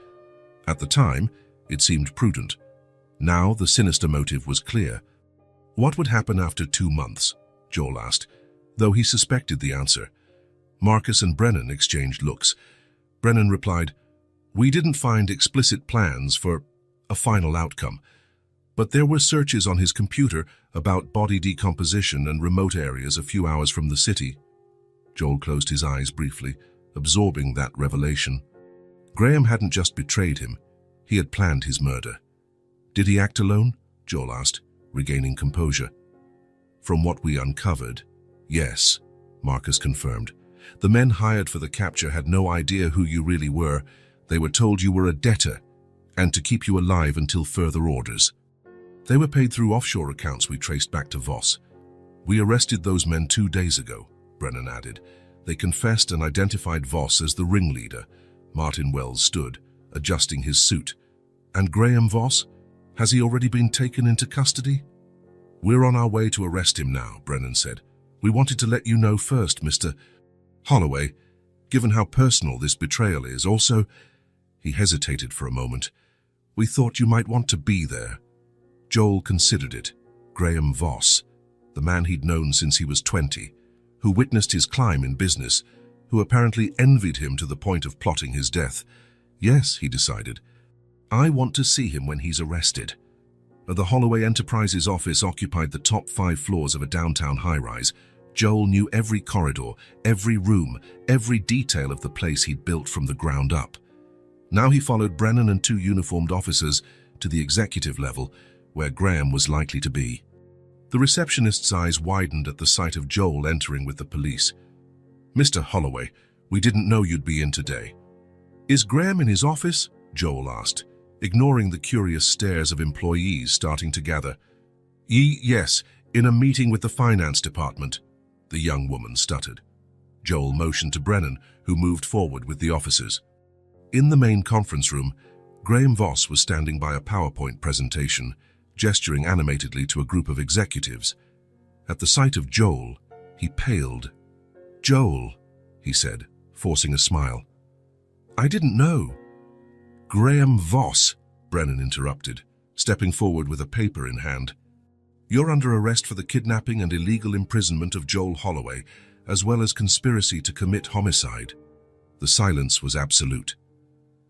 At the time, it seemed prudent. Now the sinister motive was clear. "What would happen after 2 months?" Joel asked, though he suspected the answer. Marcus and Brennan exchanged looks. Brennan replied, "We didn't find explicit plans for a final outcome, but there were searches on his computer about body decomposition and remote areas a few hours from the city." Joel closed his eyes briefly, absorbing that revelation. Graham hadn't just betrayed him, he had planned his murder. "Did he act alone?" Joel asked, regaining composure. "From what we uncovered, yes," Marcus confirmed. "The men hired for the capture had no idea who you really were. They were told you were a debtor, and to keep you alive until further orders. They were paid through offshore accounts we traced back to Voss. We arrested those men 2 days ago," Brennan added. "They confessed and identified Voss as the ringleader." Martin Wells stood, adjusting his suit. "And Graham Voss? Has he already been taken into custody?" "We're on our way to arrest him now," Brennan said. "We wanted to let you know first, Mr. Holloway, given how personal this betrayal is. Also," he hesitated for a moment, "we thought you might want to be there." Joel considered it. Graham Voss, the man he'd known since he was 20, who witnessed his climb in business, who apparently envied him to the point of plotting his death. Yes, he decided, I want to see him when he's arrested. The Holloway Enterprises office occupied the top 5 floors of a downtown high-rise. Joel knew every corridor, every room, every detail of the place he'd built from the ground up. Now he followed Brennan and 2 uniformed officers to the executive level, where Graham was likely to be. The receptionist's eyes widened at the sight of Joel entering with the police. "Mr. Holloway, we didn't know you'd be in today." "Is Graham in his office?" Joel asked, ignoring the curious stares of employees starting to gather. Yes, in a meeting with the finance department," the young woman stuttered. Joel motioned to Brennan, who moved forward with the officers. In the main conference room, Graham Voss was standing by a PowerPoint presentation, gesturing animatedly to a group of executives. At the sight of Joel, he paled. "Joel," he said, forcing a smile. "I didn't know." "Graham Voss," Brennan interrupted, stepping forward with a paper in hand. "You're under arrest for the kidnapping and illegal imprisonment of Joel Holloway, as well as conspiracy to commit homicide." The silence was absolute.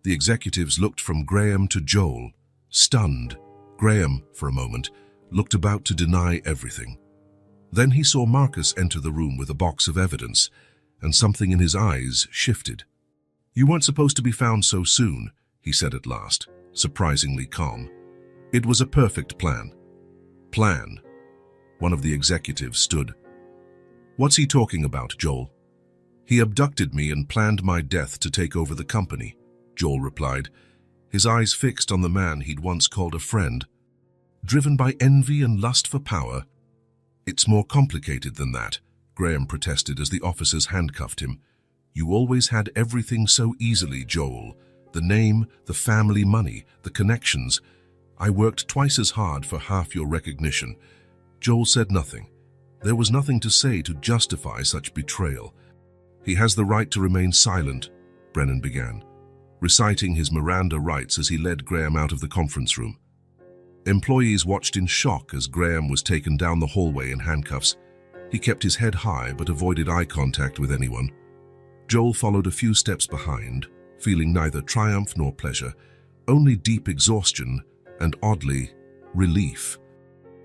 The executives looked from Graham to Joel, stunned. Graham, for a moment, looked about to deny everything. Then he saw Marcus enter the room with a box of evidence, and something in his eyes shifted. "You weren't supposed to be found so soon," he said at last, surprisingly calm. "It was a perfect plan." "Plan?" One of the executives stood. "What's he talking about, Joel?" "He abducted me and planned my death to take over the company," Joel replied, his eyes fixed on the man he'd once called a friend. "Driven by envy and lust for power?" "It's more complicated than that," Graham protested as the officers handcuffed him. "You always had everything so easily, Joel. The name, the family money, the connections. I worked twice as hard for half your recognition." Joel said nothing, There was nothing to say to justify such betrayal. "He has the right to remain silent," Brennan began, reciting his Miranda rights as he led Graham out of the conference room. Employees watched in shock as Graham was taken down the hallway in handcuffs. He kept his head high but avoided eye contact with anyone. Joel followed a few steps behind, feeling neither triumph nor pleasure, only deep exhaustion and, oddly, relief.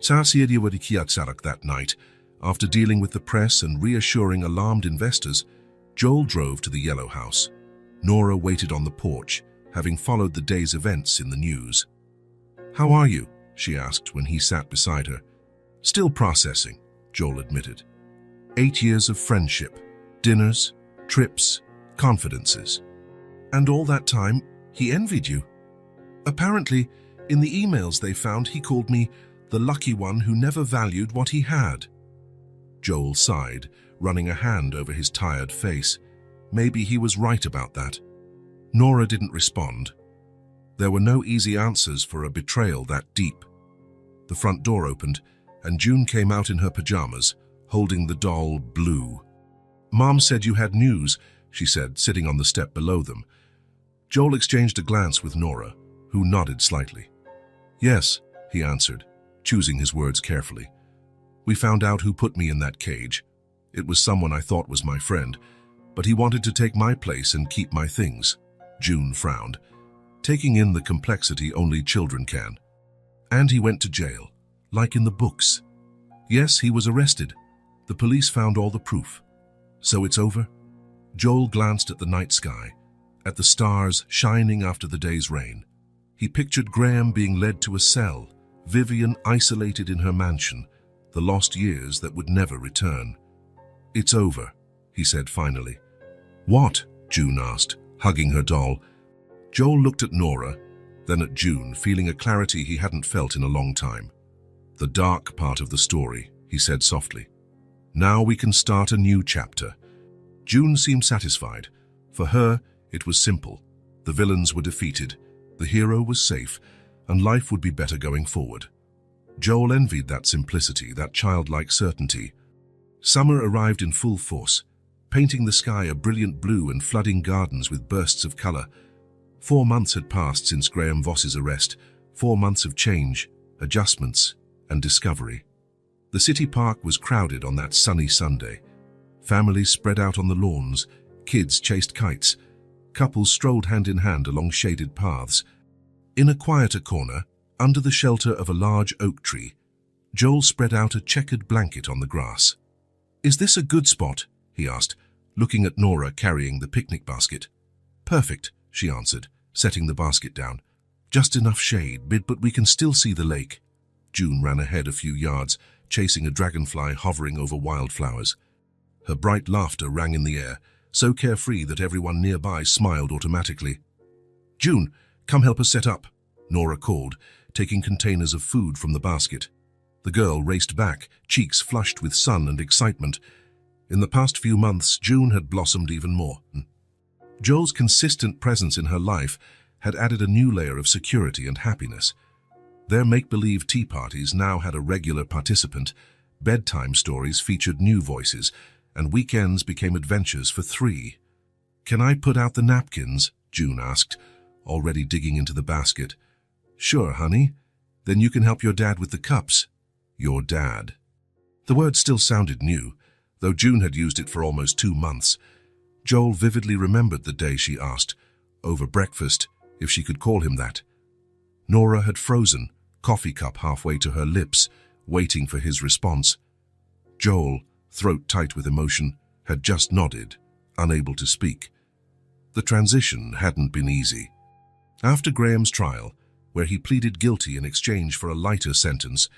That night, after dealing with the press and reassuring alarmed investors, Joel drove to the Yellow House. Nora waited on the porch, having followed the day's events in the news. "How are you?" she asked when he sat beside her. "Still processing," Joel admitted. 8 years of friendship, dinners, trips, confidences. "And all that time, he envied you. Apparently, in the emails they found, he called me the lucky one who never valued what he had." Joel sighed, running a hand over his tired face. Maybe he was right about that. Nora didn't respond. There were no easy answers for a betrayal that deep. The front door opened, and June came out in her pajamas, holding the doll Blue. "Mom said you had news," she said, sitting on the step below them. Joel exchanged a glance with Nora, who nodded slightly. "Yes," he answered, choosing his words carefully. "We found out who put me in that cage. It was someone I thought was my friend, but he wanted to take my place and keep my things." June frowned, taking in the complexity only children can. "And he went to jail, like in the books." "Yes, he was arrested. The police found all the proof." "So it's over?" Joel glanced at the night sky, at the stars shining after the day's rain. He pictured Graham being led to a cell, Vivian isolated in her mansion, the lost years that would never return. "It's over," he said finally. "What?" June asked, hugging her doll. Joel looked at Nora, then at June, feeling a clarity he hadn't felt in a long time. "The dark part of the story," he said softly. "Now we can start a new chapter." June seemed satisfied. For her, it was simple. The villains were defeated, the hero was safe, and life would be better going forward. Joel envied that simplicity, that childlike certainty. Summer arrived in full force, painting the sky a brilliant blue and flooding gardens with bursts of color. 4 months had passed since Graham Voss's arrest, 4 months of change, adjustments, and discovery. The city park was crowded on that sunny Sunday. Families spread out on the lawns, kids chased kites, couples strolled hand in hand along shaded paths. In a quieter corner, under the shelter of a large oak tree, Joel spread out a checkered blanket on the grass. "Is this a good spot?" he asked, looking at Nora carrying the picnic basket. "Perfect," she answered, setting the basket down. "Just enough shade, but we can still see the lake." June ran ahead a few yards, chasing a dragonfly hovering over wildflowers. Her bright laughter rang in the air, so carefree that everyone nearby smiled automatically. "June, come help us set up," Nora called, taking containers of food from the basket. The girl raced back, cheeks flushed with sun and excitement. In the past few months, June had blossomed even more. Joel's consistent presence in her life had added a new layer of security and happiness. Their make-believe tea parties now had a regular participant, bedtime stories featured new voices, and weekends became adventures for 3. "Can I put out the napkins?" June asked, already digging into the basket. "Sure, honey. Then you can help your dad with the cups." Your dad. The word still sounded new, though June had used it for almost 2 months. Joel vividly remembered the day she asked, over breakfast, if she could call him that. Nora had frozen, coffee cup halfway to her lips, waiting for his response. Joel, throat tight with emotion, had just nodded, unable to speak. The transition hadn't been easy. After Graham's trial, where he pleaded guilty in exchange for a lighter sentence,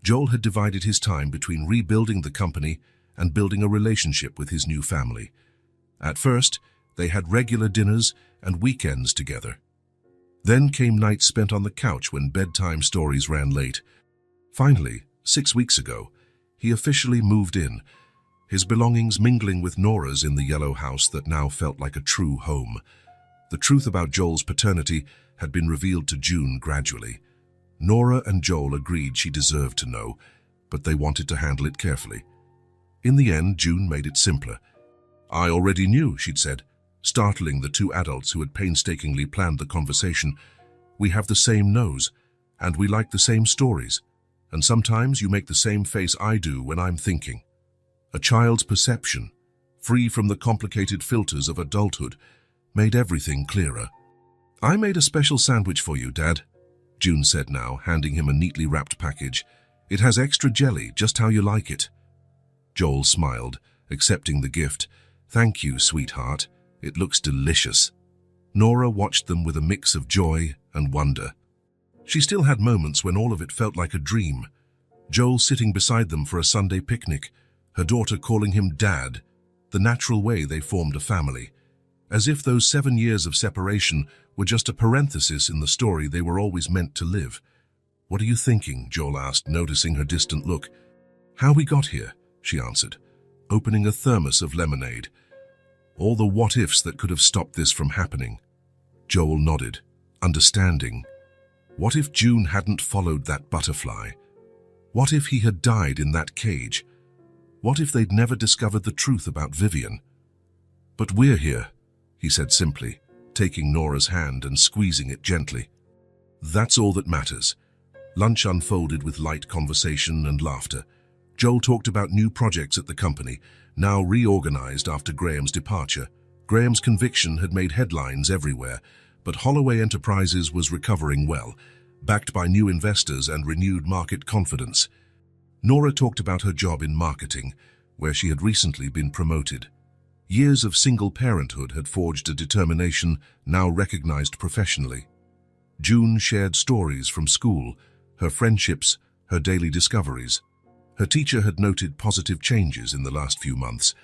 Joel had divided his time between rebuilding the company and building a relationship with his new family. At first, they had regular dinners and weekends together. Then came nights spent on the couch when bedtime stories ran late. Finally, 6 weeks ago, he officially moved in, his belongings mingling with Nora's in the yellow house that now felt like a true home. The truth about Joel's paternity had been revealed to June gradually. Nora and Joel agreed she deserved to know, but they wanted to handle it carefully. In the end, June made it simpler. "I already knew," she'd said, startling the two adults who had painstakingly planned the conversation. "We have the same nose, and we like the same stories, and sometimes you make the same face I do when I'm thinking." A child's perception, free from the complicated filters of adulthood, made everything clearer. "I made a special sandwich for you, Dad," June said now, handing him a neatly wrapped package. "It has extra jelly, just how you like it." Joel smiled, accepting the gift. "Thank you, sweetheart. It looks delicious." Nora watched them with a mix of joy and wonder. She still had moments when all of it felt like a dream. Joel sitting beside them for a Sunday picnic, her daughter calling him Dad, the natural way they formed a family. As if those 7 years of separation were just a parenthesis in the story they were always meant to live. "What are you thinking?" Joel asked, noticing her distant look. "How we got here," she answered, opening a thermos of lemonade. "All the what-ifs that could have stopped this from happening." Joel nodded, understanding. What if June hadn't followed that butterfly? What if he had died in that cage? What if they'd never discovered the truth about Vivian? "But we're here," he said simply, taking Nora's hand and squeezing it gently. "That's all that matters." Lunch unfolded with light conversation and laughter. Joel talked about new projects at the company, now reorganized after Graham's departure. Graham's conviction had made headlines everywhere, but Holloway Enterprises was recovering well, backed by new investors and renewed market confidence. Nora talked about her job in marketing, where she had recently been promoted. Years of single parenthood had forged a determination now recognized professionally. June shared stories from school, her friendships, her daily discoveries. Her teacher had noted positive changes in the last few months.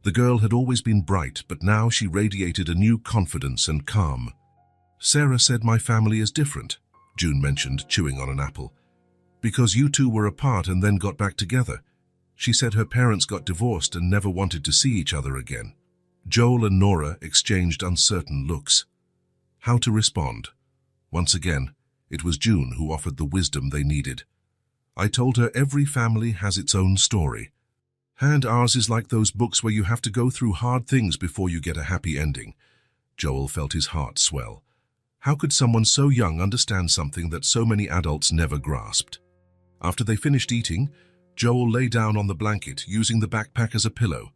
The girl had always been bright, but now she radiated a new confidence and calm. "Sarah said my family is different," June mentioned, chewing on an apple. "Because you two were apart and then got back together. She said her parents got divorced and never wanted to see each other again." Joel and Nora exchanged uncertain looks. How to respond? Once again, it was June who offered the wisdom they needed. "I told her every family has its own story. And ours is like those books where you have to go through hard things before you get a happy ending." Joel felt his heart swell. How could someone so young understand something that so many adults never grasped? After they finished eating, Joel lay down on the blanket, using the backpack as a pillow.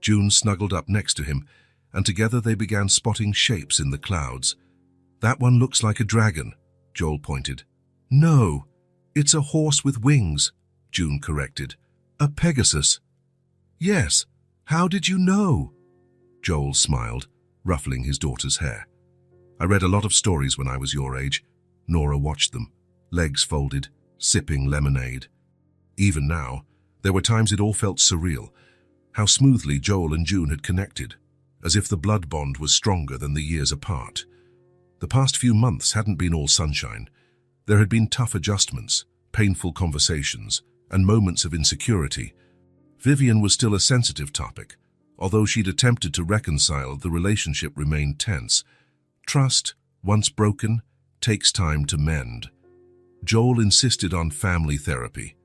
June snuggled up next to him, and together they began spotting shapes in the clouds. "That one looks like a dragon," Joel pointed. "No, it's a horse with wings," June corrected. "A Pegasus." "Yes, how did you know?" Joel smiled, ruffling his daughter's hair. "I read a lot of stories when I was your age." Nora watched them, legs folded, sipping lemonade. Even now, there were times it all felt surreal. How smoothly Joel and June had connected, as if the blood bond was stronger than the years apart. The past few months hadn't been all sunshine. There had been tough adjustments, painful conversations, and moments of insecurity. Vivian was still a sensitive topic. Although she'd attempted to reconcile, the relationship remained tense. Trust, once broken, takes time to mend. Joel insisted on family therapy.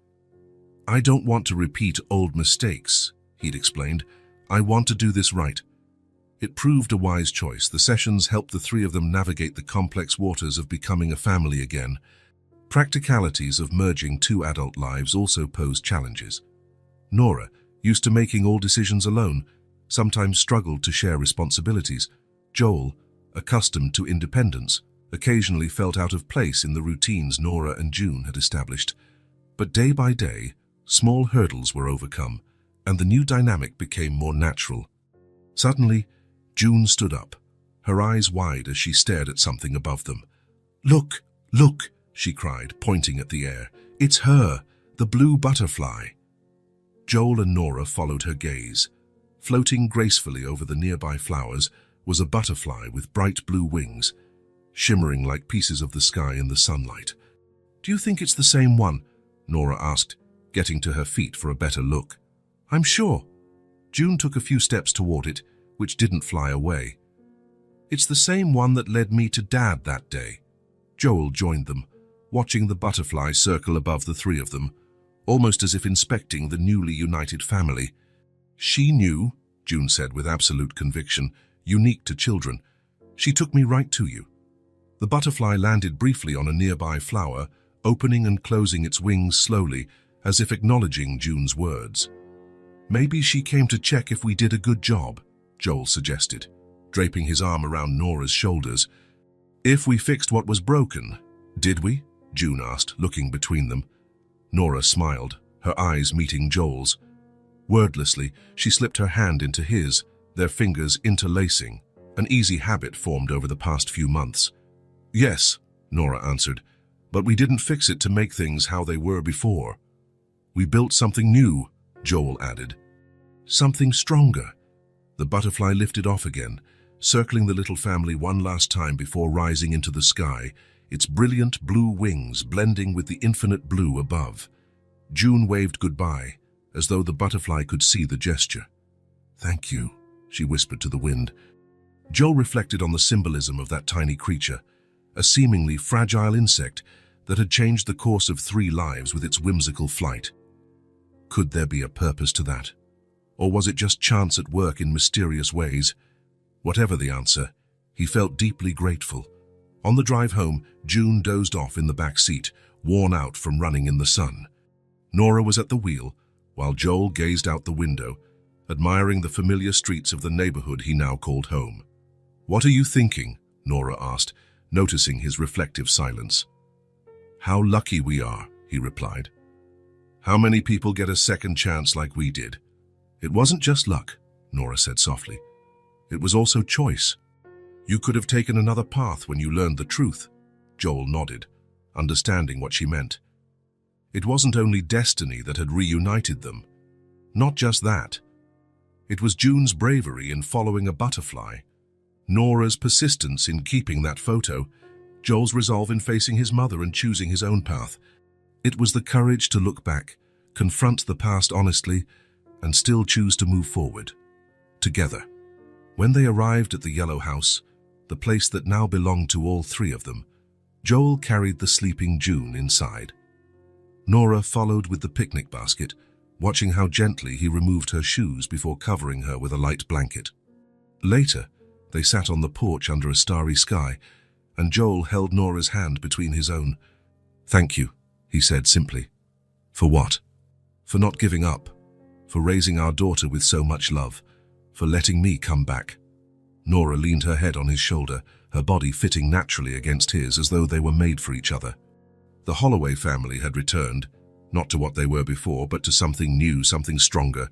"I don't want to repeat old mistakes," he'd explained. "I want to do this right." It proved a wise choice. The sessions helped the three of them navigate the complex waters of becoming a family again. Practicalities of merging two adult lives also posed challenges. Nora, used to making all decisions alone, sometimes struggled to share responsibilities. Joel, accustomed to independence, occasionally felt out of place in the routines Nora and June had established. But day by day, small hurdles were overcome, and the new dynamic became more natural. Suddenly, June stood up, her eyes wide as she stared at something above them. "Look, look," she cried, pointing at the air. "It's her, the blue butterfly." Joel and Nora followed her gaze. Floating gracefully over the nearby flowers was a butterfly with bright blue wings, shimmering like pieces of the sky in the sunlight. "Do you think it's the same one?" Nora asked, getting to her feet for a better look. "I'm sure." June took a few steps toward it, which didn't fly away. "It's the same one that led me to Dad that day." Joel joined them, watching the butterfly circle above the three of them. almost as if inspecting the newly united family. "She knew," June said with absolute conviction, unique to children. "She took me right to you." The butterfly landed briefly on a nearby flower, opening and closing its wings slowly, as if acknowledging June's words. "Maybe she came to check if we did a good job," Joel suggested, draping his arm around Nora's shoulders. "If we fixed what was broken, did we?" June asked, looking between them. Nora smiled, her eyes meeting Joel's. Wordlessly, she slipped her hand into his, their fingers interlacing, an easy habit formed over the past few months. "Yes," Nora answered, "but we didn't fix it to make things how they were before. We built something new," Joel added. "Something stronger." The butterfly lifted off again, circling the little family one last time before rising into the sky, its brilliant blue wings blending with the infinite blue above. June waved goodbye, as though the butterfly could see the gesture. "Thank you," she whispered to the wind. Joel reflected on the symbolism of that tiny creature, a seemingly fragile insect that had changed the course of 3 lives with its whimsical flight. Could there be a purpose to that? Or was it just chance at work in mysterious ways? Whatever the answer, he felt deeply grateful. On the drive home, June dozed off in the back seat, worn out from running in the sun. Nora was at the wheel, while Joel gazed out the window, admiring the familiar streets of the neighborhood he now called home. "What are you thinking?" Nora asked, noticing his reflective silence. "How lucky we are," he replied. "How many people get a second chance like we did?" "It wasn't just luck," Nora said softly. "It was also choice. You could have taken another path when you learned the truth." Joel nodded, understanding what she meant. It wasn't only destiny that had reunited them. Not just that. It was June's bravery in following a butterfly, Nora's persistence in keeping that photo, Joel's resolve in facing his mother and choosing his own path. It was the courage to look back, confront the past honestly, and still choose to move forward. Together. When they arrived at the yellow house, the place that now belonged to all 3 of them, Joel carried the sleeping June inside. Nora followed with the picnic basket, watching how gently he removed her shoes before covering her with a light blanket. Later, they sat on the porch under a starry sky, and Joel held Nora's hand between his own. "Thank you," he said simply. "For what?" "For not giving up, for raising our daughter with so much love, for letting me come back." Nora leaned her head on his shoulder, her body fitting naturally against his as though they were made for each other. The Holloway family had returned, not to what they were before, but to something new, something stronger,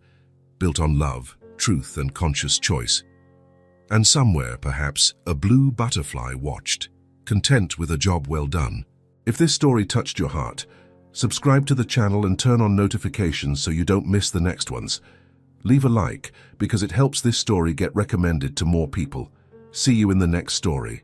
built on love, truth, and conscious choice. And somewhere, perhaps, a blue butterfly watched, content with a job well done. If this story touched your heart, subscribe to the channel and turn on notifications so you don't miss the next ones. Leave a like, because it helps this story get recommended to more people. See you in the next story.